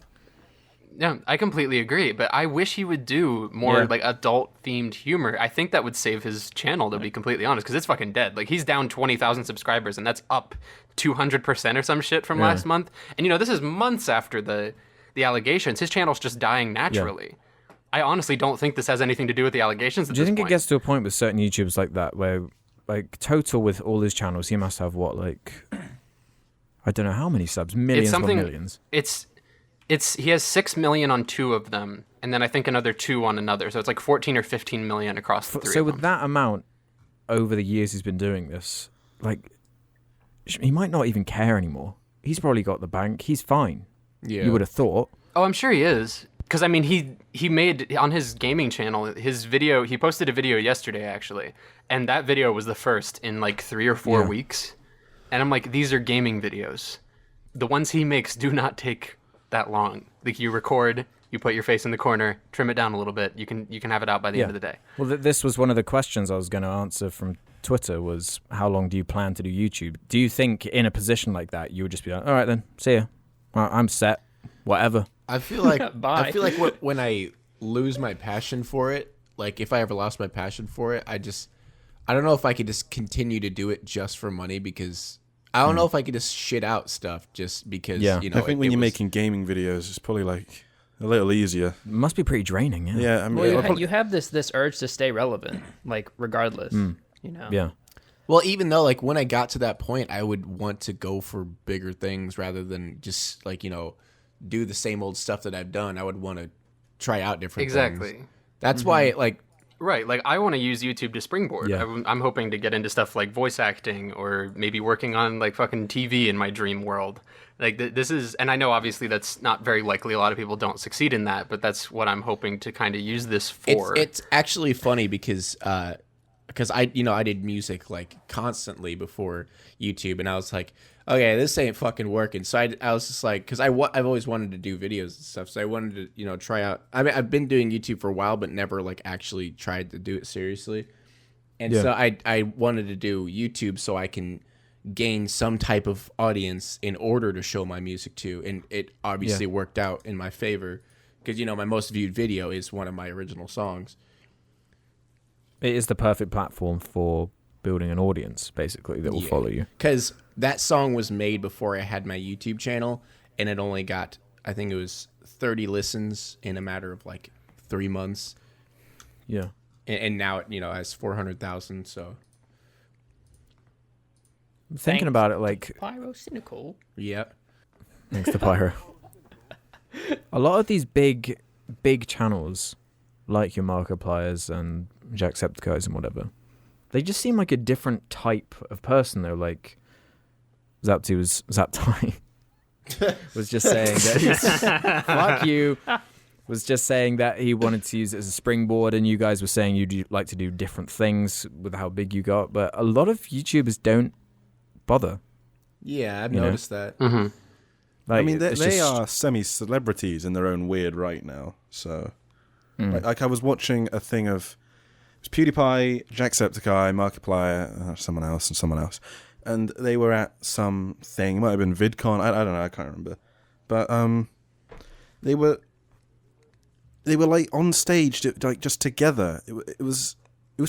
yeah, I completely agree. But I wish he would do more Yeah. like adult themed humor. I think that would save his channel, to be completely honest, because it's fucking dead. Like he's down 20,000 subscribers, and that's up 200% or some shit from Yeah. last month. And this is months after the allegations. His channel's just dying naturally. I honestly don't think this has anything to do with the allegations. At Do you this think point. it gets to a point with certain YouTubers like that where, like, total with all his channels, he must have what, like, I don't know how many subs, millions or millions. It's he has 6 million on 2 of them, and then I think another 2 on another. So it's like 14 or 15 million across the 3 So of with them. that amount over the years he's been doing this, like, he might not even care anymore. He's probably got the bank. He's fine. Yeah. You would have thought. Oh, I'm sure he is. Because, I mean, he made, on his gaming channel, his video, he posted a video yesterday, actually. And that video was the first in, like, 3 or 4 Yeah. weeks. And I'm like, these are gaming videos. The ones he makes do not take that long. Like, you record, you put your face in the corner, trim it down a little bit. You can have it out by the end of the day. Well, this was one of the questions I was going to answer from Twitter was, how long do you plan to do YouTube? Do you think in a position like that, you would just be like, all right then, see ya. I'm set. Whatever. I feel like Bye. I feel like when I lose my passion for it, like if I ever lost my passion for it, I don't know if I could just continue to do it just for money, because I don't know if I could just shit out stuff just because Yeah. you know. I think when you're making gaming videos, it's probably like a little easier. It must be pretty draining, yeah. Yeah, I mean, Well, I'll probably- you have this urge to stay relevant, like regardless. You know. Yeah. Well, even though like when I got to that point, I would want to go for bigger things rather than just like do the same old stuff that I've done. I would want to try out different Exactly. things. That's why like Right, like I want to use YouTube to springboard. Yeah. I'm hoping to get into stuff like voice acting or maybe working on like fucking TV in my dream world. Like this is, and I know obviously that's not very likely. A lot of people don't succeed in that, but that's what I'm hoping to kind of use this for. it's actually funny because I did music like constantly before YouTube, and I was like, okay, this ain't fucking working. So I was just like, because I've always wanted to do videos and stuff, so I wanted to try out. I mean, I've been doing YouTube for a while, but never like actually tried to do it seriously. And Yeah. so I wanted to do YouTube so I can gain some type of audience in order to show my music to, and it obviously worked out in my favor because my most viewed video is one of my original songs. It is the perfect platform for building an audience, basically, that will follow you. Because that song was made before I had my YouTube channel, and it only got, I think it was 30 listens in a matter of like 3 months. Yeah. And now it, has 400,000. So, Thinking about it, like, Pyrocynical. yeah. thanks to Pyro. A lot of these big channels, like your Markipliers and Jacksepticeye's and whatever, they just seem like a different type of person, though. Like, Zapti was just saying that he's, fuck you, was just saying that he wanted to use it as a springboard, and you guys were saying you'd like to do different things with how big you got, but a lot of YouTubers don't bother. Yeah, I've You know? noticed that. Mm-hmm. Like, I mean, they it's just- are semi-celebrities in their own weird right now. So, like I was watching a thing of it was PewDiePie, Jacksepticeye, Markiplier, someone else, and they were at some thing. It might have been VidCon. I don't know. I can't remember. But they were like on stage, like just together. It was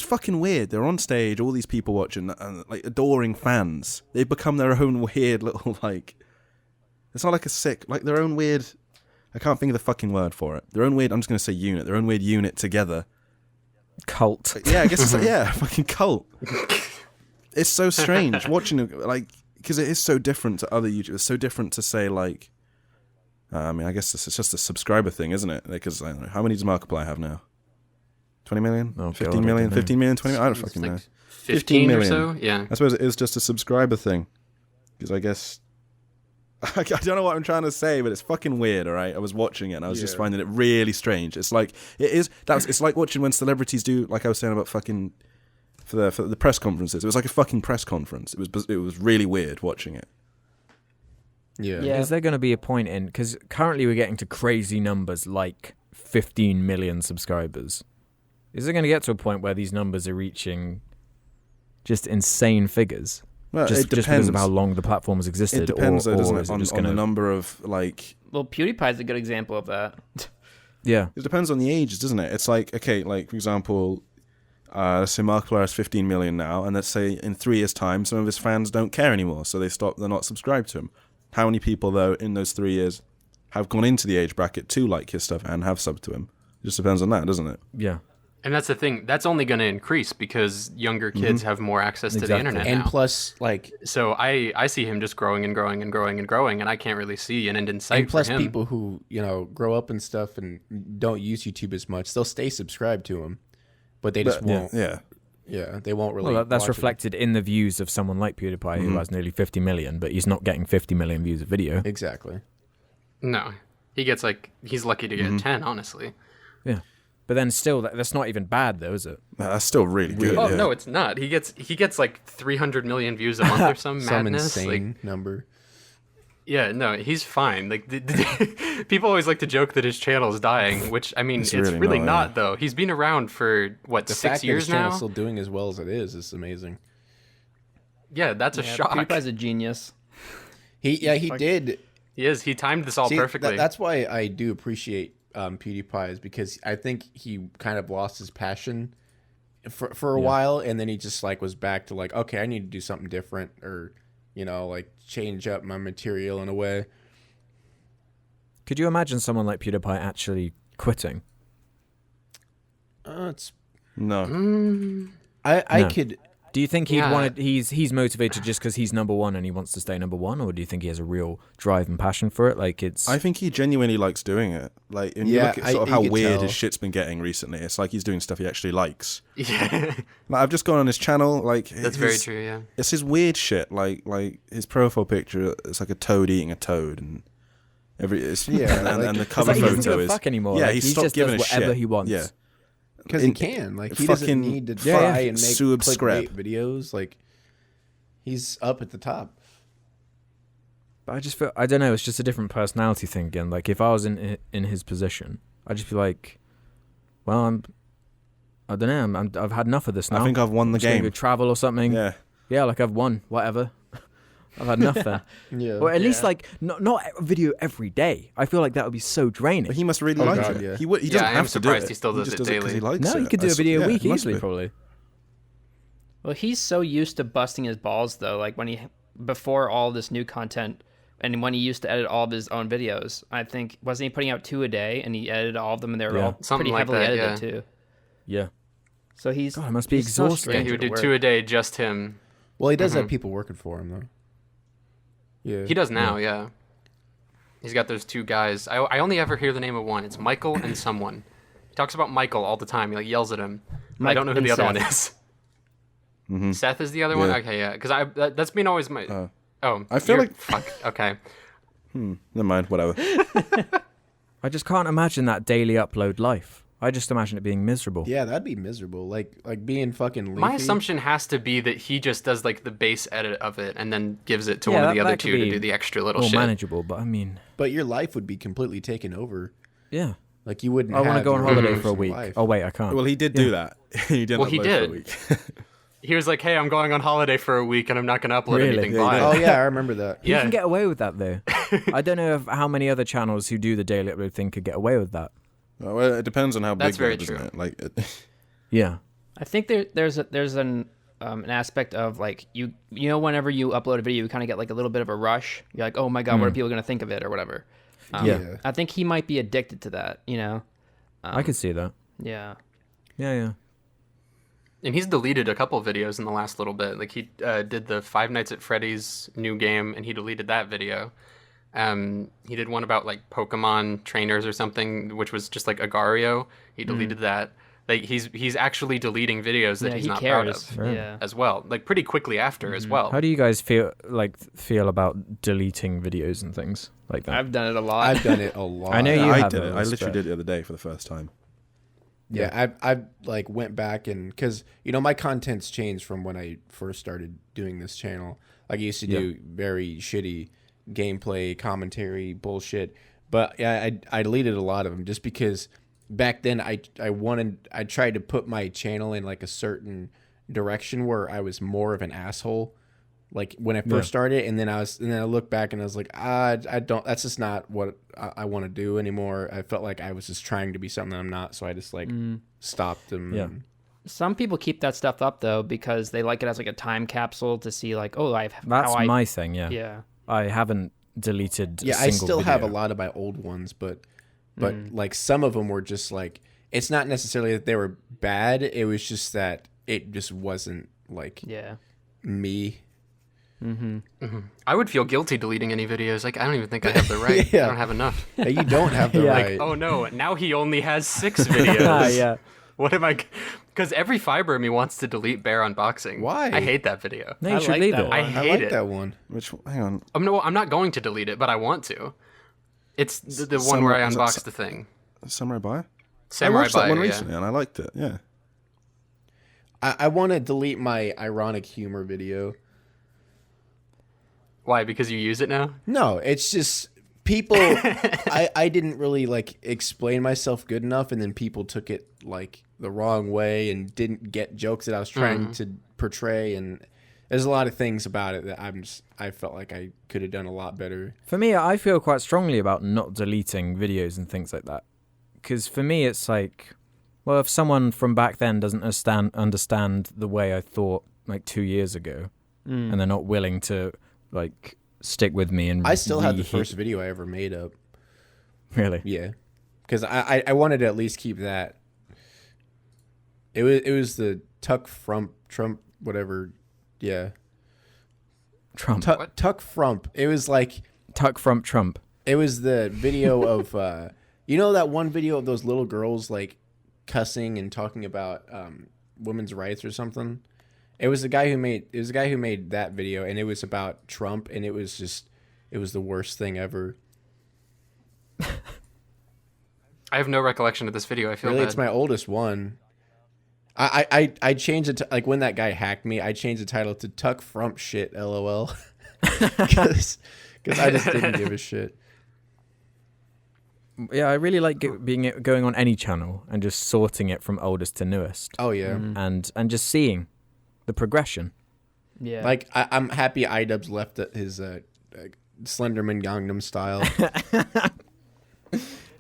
fucking weird. They're on stage, all these people watching, and like adoring fans. They've become their own weird little like. It's not like a sick, like their own weird. I can't think of the fucking word for it. Their own weird. I'm just gonna say unit. Their own weird unit together. cult. Yeah, I guess it's like, fucking cult. It's so strange watching it, like, because it is so different to other YouTubers. It's so different to say like. I mean, I guess it's just a subscriber thing, isn't it? Because I don't know, how many does Markiplier have now? 20 million? Oh, 15 God, I million? don't know. 15 million? 20 million? I don't fucking know. 15 or million. so, yeah. I suppose it is just a subscriber thing. Because I guess. I don't know what I'm trying to say, but it's fucking weird, alright? I was watching it and I was just finding it really strange. It's like, it's like watching when celebrities do, like I was saying about fucking. For the press conferences. It was like a fucking press conference. It was really weird watching it. Yeah. Yeah. Is there going to be a point in, because currently we're getting to crazy numbers like 15 million subscribers. Is it going to get to a point where these numbers are reaching just insane figures? Well, just it depends. because of how long the platform has existed. It depends, though, doesn't is it, just on the gonna- number of like. Well, PewDiePie's a good example of that. Yeah. It depends on the ages, doesn't it? It's like, okay, like for example, let's say Markiplier has 15 million now, and let's say in 3 years' time, some of his fans don't care anymore, so they're not subscribed to him. How many people, though, in those 3 years have gone into the age bracket to like his stuff and have subbed to him? It just depends on that, doesn't it? Yeah. And that's the thing. That's only going to increase because younger kids have more access to the Exactly. internet And now. plus, like, So I see him just growing and growing and growing and growing, and I can't really see an end in sight and plus for him. people who, grow up and stuff and don't use YouTube as much, they'll stay subscribed to him, but they just won't. Yeah. Yeah, they won't really. Well, that's watch it. reflected in the views of someone like PewDiePie, who has nearly 50 million, but he's not getting 50 million views a video. Exactly. No, he's lucky to get 10, honestly. Yeah. But then still, that's not even bad, though, is it? That's still really good. Oh yeah. no, it's not. He gets like 300 million views a month or some Some madness. insane number. Yeah, no, he's fine. Like people always like to joke that his channel is dying, which I mean, it's really not, not yeah. though. He's been around for what, The 6 fact years that his channel's now? still doing as well as it is amazing. Yeah, that's a Yeah, shock. PewDiePie's a genius. He did. He is. He timed this all See, perfectly. that's why I do appreciate PewDiePie, is because I think he kind of lost his passion for a while, and then he just like was back to like, okay, I need to do something different, or like change up my material in a way. Could you imagine someone like PewDiePie actually quitting? It's No. I No. could. Do you think he'd Yeah. want he's motivated just because he's number one and he wants to stay number one, or do you think he has a real drive and passion for it? Like it's I think he genuinely likes doing it. Like, when you Yeah, look at sort of you how could weird tell. his shit's been getting recently, it's like he's doing stuff he actually likes. yeah, Like, I've just gone on his channel, like... that's very true. Yeah. It's his weird shit, like his profile picture, it's like a toad eating a toad, and and the cover like he doesn't photo give a is... fuck anymore. Yeah, Like, he he stopped just giving does a shit. whatever he wants. Yeah. Because he can. Like, he doesn't fucking- need to yeah, try and make subscribe. clickbait videos. Like, he's up at the top. But I just feel, I don't know, it's just a different personality thing again. Like if I was in his position, I'd just be like, well, I don't know, I've had enough of this now. I think I've won the I'm just gonna game. go travel or something. Yeah. Like I've won, whatever. I've had enough there. Yeah. Or at least Yeah. like not a video every day. I feel like that would be so draining. But he must really Oh, like God, it. yeah. He Yeah, doesn't I am have to do surprised it. he still does just it does it 'cause daily. he likes No, it. you could do a video a week it must easily, be. probably. Well, he's so used to busting his balls though. Like before all this new content, and when he used to edit all of his own videos, I think wasn't he putting out 2 a day, and he edited all of them, and they were Yeah. all Something pretty like heavily that, edited yeah. too. Yeah. So he's God, it must be he's so exhausting. Yeah, strange he would at do work. 2 a day, just him. Well, he does have people working for him, though. Yeah. He does now, yeah. He's got those 2 guys. I only ever hear the name of one. It's Michael and someone. He talks about Michael all the time. He like yells at him. But I don't know who and the other one Seth. is. Seth is the other one? Yeah. Okay, yeah. Because that's been always my... I feel you're- like- Fuck, okay. Never mind, whatever. I just can't imagine that daily upload life. I just imagine it being miserable. Yeah, that'd be miserable. Like being fucking leafy. My assumption has to be that he just does like the base edit of it and then gives it to Yeah, one of the that other could 2 to be do the extra little More shit. manageable, but I mean, But your life would be completely taken over. yeah. Like, you wouldn't I want to have go on your holiday own for a personal week. life. Oh wait, I can't. Well, he did do that. He didn't Well, he upload for a did. week. He was like, hey, I'm going on holiday for a week and I'm not going to upload Really? anything Yeah, he live. Oh, yeah, I remember that. You Yeah. can get away with that though. I don't know how many other channels who do the daily upload thing could get away with that. Well, it depends on how That's big very they are, doesn't true. it? Like, Yeah. I think there's an aspect of like you know whenever you upload a video you kind of get like a little bit of a rush. You're like, oh my god, what are people gonna think of it or whatever. Yeah. I think he might be addicted to that. You know. I could see that. Yeah. Yeah. And he's deleted a couple videos in the last little bit. Like he did the Five Nights at Freddy's new game, and he deleted that video. He did one about like Pokemon trainers or something, which was just like Agario. He deleted that. Like he's actually deleting videos that Yeah, he's he not proud cares. of Yeah. as well. Like pretty quickly after as well. How do you guys feel about deleting videos and things like that? I've done it a lot. I've done it a lot. I know you I have did it. I those, literally but- did it the other day for the first time. Yeah, I like went back and because my content's changed from when I first started doing this channel. Like I used to do very shitty gameplay, commentary, bullshit. But yeah, I deleted a lot of them just because back then I tried to put my channel in like a certain direction where I was more of an asshole. Like when I first started, and then I looked back and I was like, I don't. That's just not what I want to do anymore. I felt like I was just trying to be something that I'm not, so I just like stopped them. Yeah. Some people keep that stuff up though because they like it as like a time capsule to see like, oh, That's my thing. Yeah. Yeah. I haven't deleted. Yeah, a I single still have a video. lot of my old ones, but like some of them were just like, it's not necessarily that they were bad. It was just that it just wasn't like me. I would feel guilty deleting any videos. Like, I don't even think I have the right. Yeah. I don't have enough. Yeah, you don't have the right. Oh no, now he only has 6 videos. Yeah. What am I? Because every fiber of me wants to delete Bear Unboxing. Why? I hate that video. No, you I should like leave that it. one. I I hate like it. that one. Hang on. No, I'm not going to delete it, but I want to. It's the one where I is it unboxed the thing. Samurai Buy? I Samurai watched that one Buyer, recently and I liked it. Yeah. I want to delete my ironic humor video. Why? Because you use it now? No, it's just people. I didn't really like explain myself good enough, and then people took it like the wrong way and didn't get jokes that I was trying to portray. And there's a lot of things about it that I felt like I could have done a lot better. For me, I feel quite strongly about not deleting videos and things like that. Because for me, it's like, well, if someone from back then doesn't understand the way I thought like 2 years ago, and they're not willing to like stick with me, and I still have the first video I ever made up. Really? Yeah, because I wanted to at least keep that. It was the Tuck Trump whatever, yeah. Trump. Tuck Frump. It was like Tuck from Trump. it was the video of you know that one video of those little girls like cussing and talking about women's rights or something. It was the guy who made that video, and it was about Trump, and it was the worst thing ever. I have no recollection of this video. I feel Really, bad. it's my oldest one. I changed it to, like when that guy hacked me. I changed the title to Tuck Frump Shit LOL because I just didn't give a shit. Yeah, I really like going on any channel and just sorting it from oldest to newest, Oh yeah, and just seeing the progression. Yeah. like I'm happy iDubbbz left his Slenderman Gangnam Style.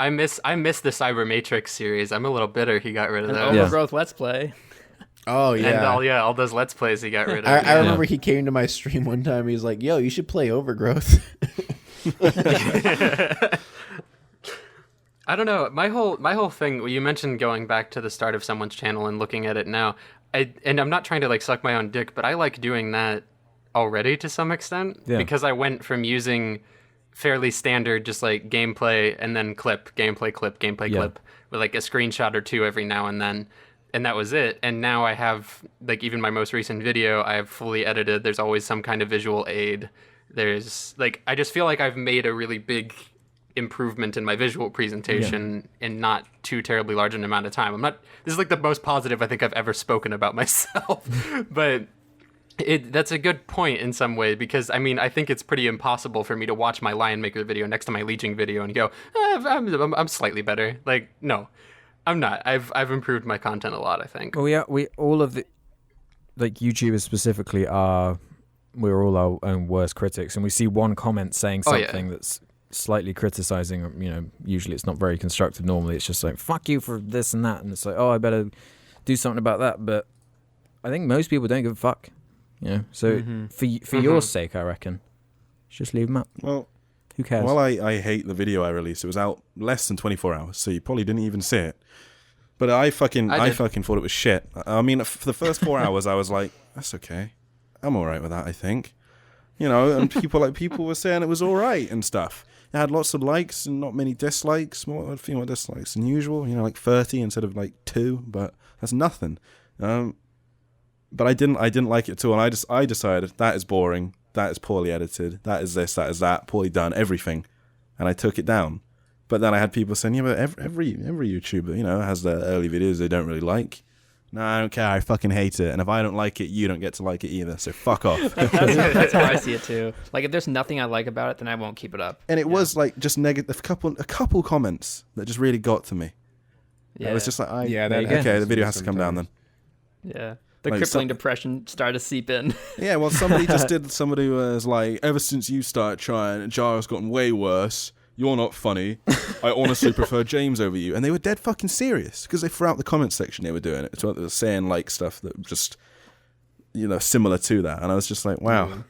I miss the Cybermatrix series. I'm a little bitter he got rid of An that. Yeah. Overgrowth Let's Play. Oh yeah, And all those Let's Plays he got rid of. I remember he came to my stream one time. He was like, "Yo, you should play Overgrowth." I don't know. My whole thing. You mentioned going back to the start of someone's channel and looking at it now. And I'm not trying to like suck my own dick, but I like doing that already to some extent because I went from using fairly standard just like gameplay and then gameplay clip with like a screenshot or two every now and then, and that was it. And now I have like even my most recent video I have fully edited. There's always some kind of visual aid. There's like I just feel like I've made a really big improvement in my visual presentation in not too terribly large an amount of time. This is like the most positive I think I've ever spoken about myself. But that's a good point in some way, because I mean I think it's pretty impossible for me to watch my Lion Maker video next to my Leeching video and go, I'm slightly better. Like, no, I'm not. I've improved my content a lot, I think. Well, we all of the like YouTubers specifically we're all our own worst critics, and we see one comment saying something that's slightly criticizing, usually it's not very constructive. Normally it's just like, fuck you for this and that, and it's like, oh, I better do something about that. But I think most people don't give a fuck, so for your sake, I reckon just leave them up. Well, who cares? Well, I hate the video I released. It was out less than 24 hours, so you probably didn't even see it. But I fucking thought it was shit. I mean, for the first 4 hours I was like, that's okay, I'm all right with that, I think. And people were saying it was all right and stuff. It had lots of likes and not many dislikes, a few more dislikes than usual, like 30 instead of like 2, but that's nothing. But I didn't like it at all, and I decided that is boring, that is poorly edited, that is this, that is that, poorly done, everything, and I took it down. But then I had people saying, yeah, but every YouTuber, has their early videos they don't really like. No, I don't care. I fucking hate it. And if I don't like it, you don't get to like it either. So fuck off. That's how I see it too. Like if there's nothing I like about it, then I won't keep it up. And it was like just negative. A couple comments that just really got to me. Yeah. It was just like, Yeah, there that you go. okay, the video has to come down then. Yeah. The Like, crippling depression started to seep in. Yeah, well, somebody was like, ever since you started trying, Jara's gotten way worse. You're not funny. I honestly prefer James over you. And they were dead fucking serious because throughout the comment section they were doing it. So they were saying like stuff that just, similar to that. And I was just like, wow.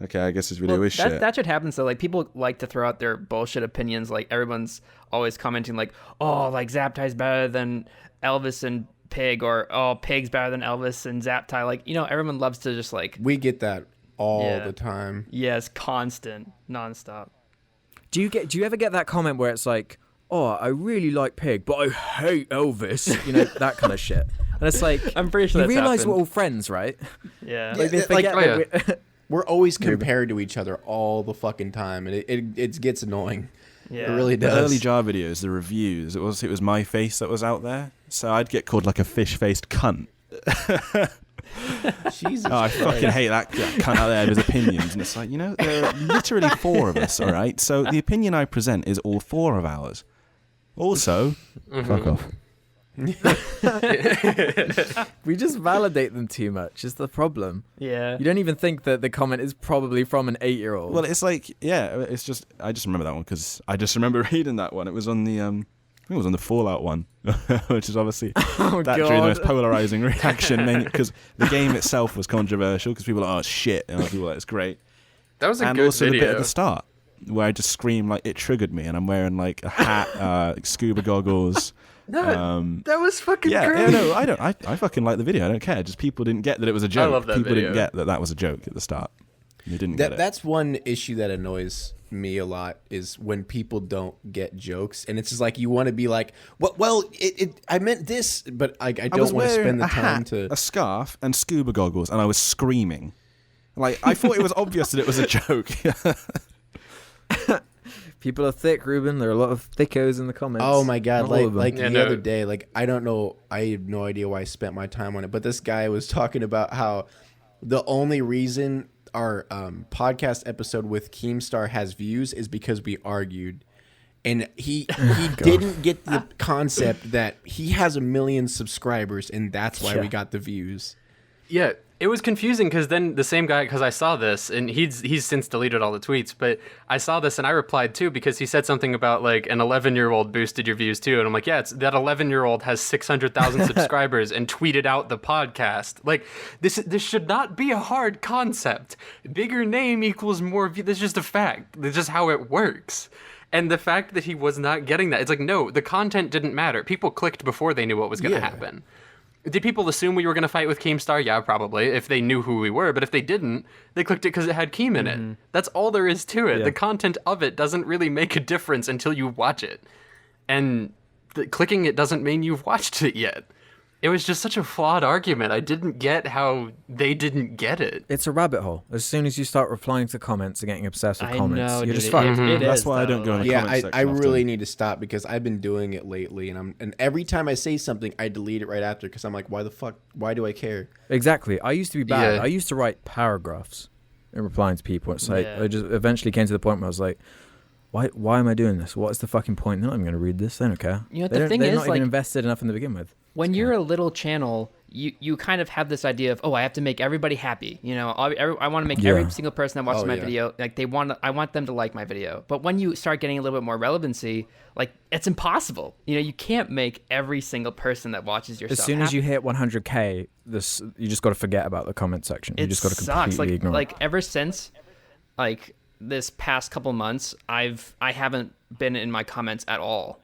Okay, I guess this video is shit. That should happen. So like people like to throw out their bullshit opinions. Like everyone's always commenting like, oh, like Zaptai's better than Elvis and Pig, or oh, Pig's better than Elvis and Zaptai. Like, everyone loves to just like. We get that all Yeah. the time. Yes, constant, nonstop. Do you ever get that comment where it's like, oh, I really like Pig, but I hate Elvis, that kind of shit. And it's like, I'm pretty sure you that's realize happened. we're all friends, right? Yeah. Yeah, They like, forget oh, that yeah. we're always compared to each other all the fucking time, and it gets annoying. Yeah. It really The does. early Jar videos, the reviews, it was my face that was out there. So I'd get called like a fish-faced cunt. Jesus Oh, I fucking hate that cunt out there with his opinions. And it's like, there are literally 4 of us, all right? So the opinion I present is all 4 of ours. Also, fuck off. We just validate them too much, is the problem. Yeah. You don't even think that the comment is probably from an 8-year-old. Well, it's like, it's just, I just remember that one because I just remember reading that one. It was on the, I think it was on the Fallout one, which is obviously that drew the most polarizing reaction because the game itself was controversial because people were like, oh, shit, and other people were like, it's great. That was a And good also video. the bit at the start where I just scream like it triggered me and I'm wearing like a hat, like scuba goggles. That was fucking Yeah, great. no, I fucking like the video. I don't care. Just people didn't get that it was a joke. love that people video. didn't get that was a joke at the start. They didn't get it. That's one issue that annoys me a lot is when people don't get jokes, and it's just like you want to be like, well, I meant this, but I don't want to spend the time to a scarf and scuba goggles, and I was screaming. Like I thought it was obvious that it was a joke. People are thick, Ruben. There are a lot of thickos in the comments. Oh my god! Not all of them. The other day, I don't know. I have no idea why I spent my time on it, but this guy was talking about how the only reason our podcast episode with Keemstar has views is because we argued, and he didn't get the concept that he has 1 million subscribers, and that's why we got the views. Yeah, it was confusing because then the same guy, because I saw this, and he's since deleted all the tweets, but I saw this and I replied too because he said something about like an 11-year-old boosted your views too, and I'm like, yeah, it's that 11-year-old has 600,000 subscribers and tweeted out the podcast. Like this should not be a hard concept. Bigger name equals more views. That's just a fact. That's just how it works. And the fact that he was not getting that, it's like, no, the content didn't matter. People clicked before they knew what was going to happen. Did people assume we were going to fight with Keemstar? Yeah, probably, if they knew who we were. But if they didn't, they clicked it because it had Keem in it. That's all there is to it. Yeah. The content of it doesn't really make a difference until you watch it. And clicking it doesn't mean you've watched it yet. It was just such a flawed argument. I didn't get how they didn't get it. It's a rabbit hole. As soon as you start replying to comments and getting obsessed with I comments, know, you're dude, just it fucked. is, That's why I don't go in the Yeah, comment section I really often. need to stop because I've been doing it lately, and every time I say something, I delete it right after because I'm like, why the fuck? Why do I care? Exactly. I used to be bad. Yeah. I used to write paragraphs in replying to people. It's like Yeah. I just eventually came to the point where I was like, why am I doing this? What is the fucking point? They're not even going to read this. They don't care. You know what They the don't- thing they're is, not like, even invested enough in the begin with. when you're a little channel, you kind of have this idea of, oh, I have to make everybody happy. I want to make every single person that watches my video, like I want them to like my video. But when you start getting a little bit more relevancy, like it's impossible. You can't make every single person that watches your As stuff soon as happy. you hit 100K, you just got to forget about the comment section. You just got to sucks. completely ignore it. Like ever since, like this past couple months, I haven't been in my comments at all.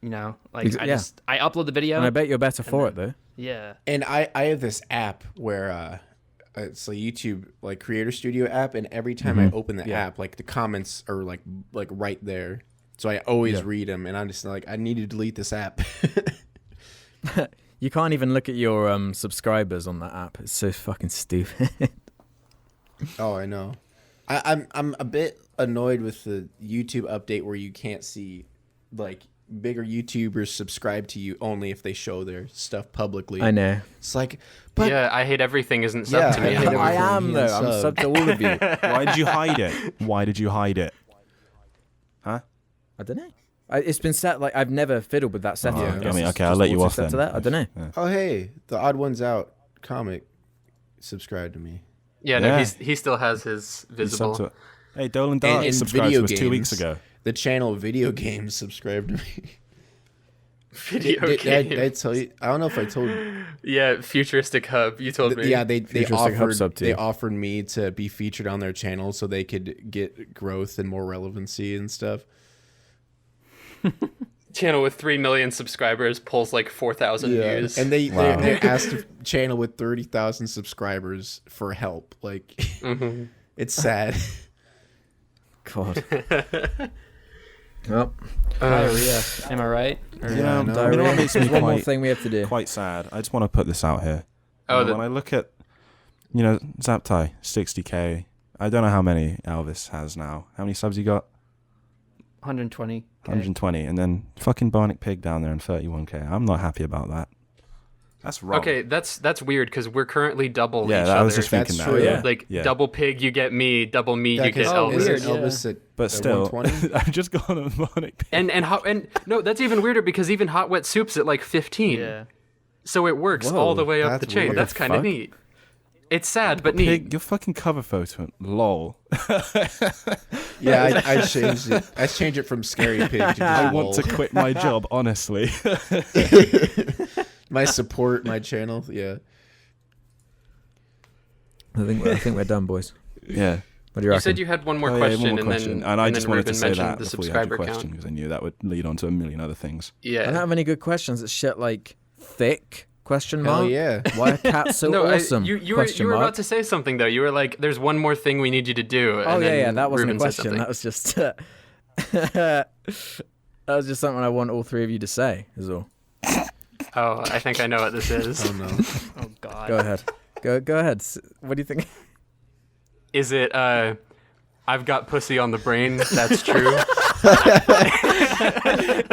I upload the video. And I bet you're better for it, though. Yeah. And I have this app where it's a YouTube like Creator Studio app, and every time I open the app, like the comments are like right there, so I always read them, and I'm just like, I need to delete this app. You can't even look at your subscribers on that app. It's so fucking stupid. Oh, I know. I'm a bit annoyed with the YouTube update where you can't see like bigger YouTubers subscribe to you only if they show their stuff publicly. I know. It's like, but Yeah, I hate everything isn't sub Yeah, to me I hate anymore. I everything. am, though. I'm sub to all of you. Why did you hide it? Why did you hide it? Huh? I don't know. It's been set like I've never fiddled with that setting. Oh, I guess I mean, it's okay, I'll just let you auto off set then. to that. I don't know. Yeah. Oh, hey, the Odd Ones Out comic. Subscribe to me. Yeah, no, Yeah. he still has his You visible. sub to it. Hey, Dolan And Dark in subscribed video to us 2 weeks games, ago. The channel Video Games subscribe to me. Video Did I tell you? I don't know if I told. Yeah, Futuristic Hub. You told me. Yeah, they Futuristic Hub sub offered to they you. offered me to be featured on their channel so they could get growth and more relevancy and stuff. Channel with 3 million subscribers pulls like 4,000 views. And they Wow. they asked a channel with 30,000 subscribers for help. Like, it's sad. God. Well, Diarrhea. Am I right? Or- You know, no. you know what makes me there's one more quite, thing we have to do. quite sad? I just want to put this out here. Oh, When I look at, Zaptai, 60k. I don't know how many Elvis has now. How many subs you got? 120. 120. And then fucking Barnick Pig down there and 31k. I'm not happy about that. That's wrong. Okay, that's weird because we're currently double Yeah, each I was other. just thinking That's that. true. Yeah. Like yeah. double pig, you get me. Double me, Yeah, you get 'cause Oh, Elvis. weird. isn't Elvis at But still, 120? I've just gone on Barnick Pig. And no, that's even weirder because even Hot Wet Soup's at like 15. Yeah. So it works Whoa, all the way up that's the chain. weird. That's What the kind of fuck? neat. It's sad but neat. Pig, your fucking cover photo. Lol. Yeah, I changed it. I changed it from Scary Pig to just I want to lol. quit my job, honestly. My support, my channel. Yeah. I think we're done, boys. Yeah. What do you You reckon? said you had one more Oh, yeah, question, one more and question. then And I and just then wanted to Ruben say mentioned that the before you had your subscriber question count. because I knew that would lead on to a million other things. I don't Yeah. have any good questions. It's shit like thick question Hell mark. yeah. Why are cats so No, awesome? you question were mark. about to say something though. You were like, "There's one more thing we need you to do." Oh and yeah, then yeah. That wasn't Ruben a said question. something. That was just that was just something I want all three of you to say. Is all. Oh, I think I know what this is. Oh no. Oh God. Go ahead. Go ahead. What do you think? Is it? I've got pussy on the brain. That's true.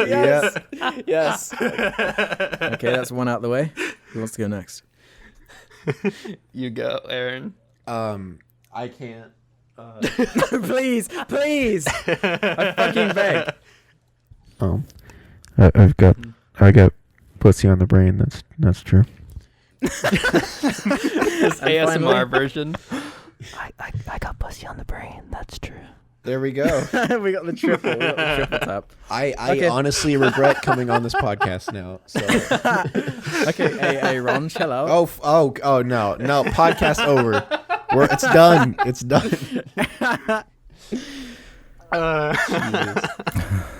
Yeah. Yes. Okay, that's one out the way. Who wants to go next? You go, Aaron. I can't. please. I fucking beg. I got pussy on the brain. That's true. This And ASMR finally- version. I got pussy on the brain. That's true. There we go. we got the triple. We got the triple tap. I Okay. honestly regret coming on this podcast now. So. Okay, hey, Ron, chill out. Oh no, podcast over. It's done. It's done.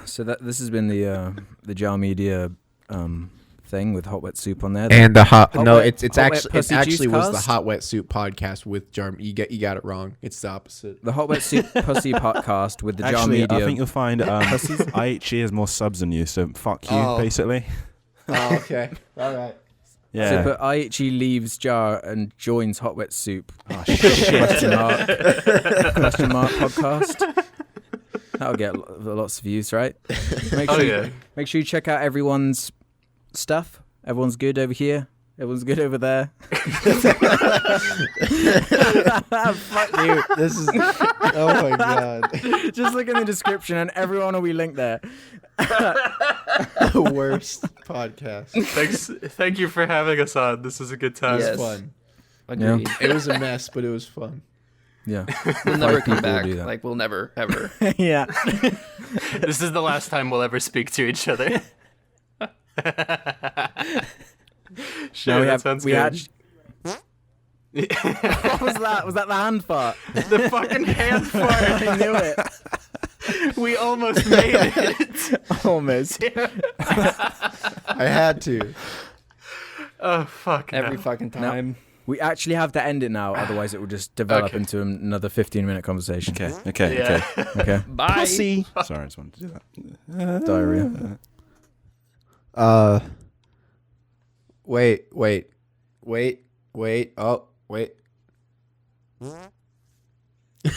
So this has been the Jar Media thing with Hot Wet Soup on there. And the Hot Wet- it's Hot Wet actually Pussy Juice was the Cast? Hot Wet Soup podcast with Jar. You got it wrong. It's the opposite. the Hot Wet Soup Pussy podcast with the Jar Actually, Media. I think you'll find IHE has more subs than you, so fuck you, Oh. basically. Oh, okay. All right. Yeah. So, but IHE leaves Jar and joins Hot Wet Soup. Oh, shit. Question mark podcast. That'll get lots of views, right? Make Oh sure yeah. Make sure you check out everyone's stuff. Everyone's good over here. Everyone's good over there. Fuck you. This is. Oh my god. Just look in the description and everyone will be linked there. The worst podcast. Thank you for having us on. This was a good time. Yes. Fun. Agreed. It was a mess, but it was fun. Yeah. We'll never come people back. do that. Like we'll never ever. Yeah. This is the last time we'll ever speak to each other. Shit, Now that sounds good. What was that? Was that the hand fart? The fucking hand fart. I knew it. We almost made it. Almost. I had to. Oh fuck. no. Every fucking time. We actually have to end it now, otherwise it will just develop Okay. into another 15-minute conversation. Okay. Yeah. Okay. Bye. Sorry, I just wanted to do that. Diarrhea. Wait. Oh, wait.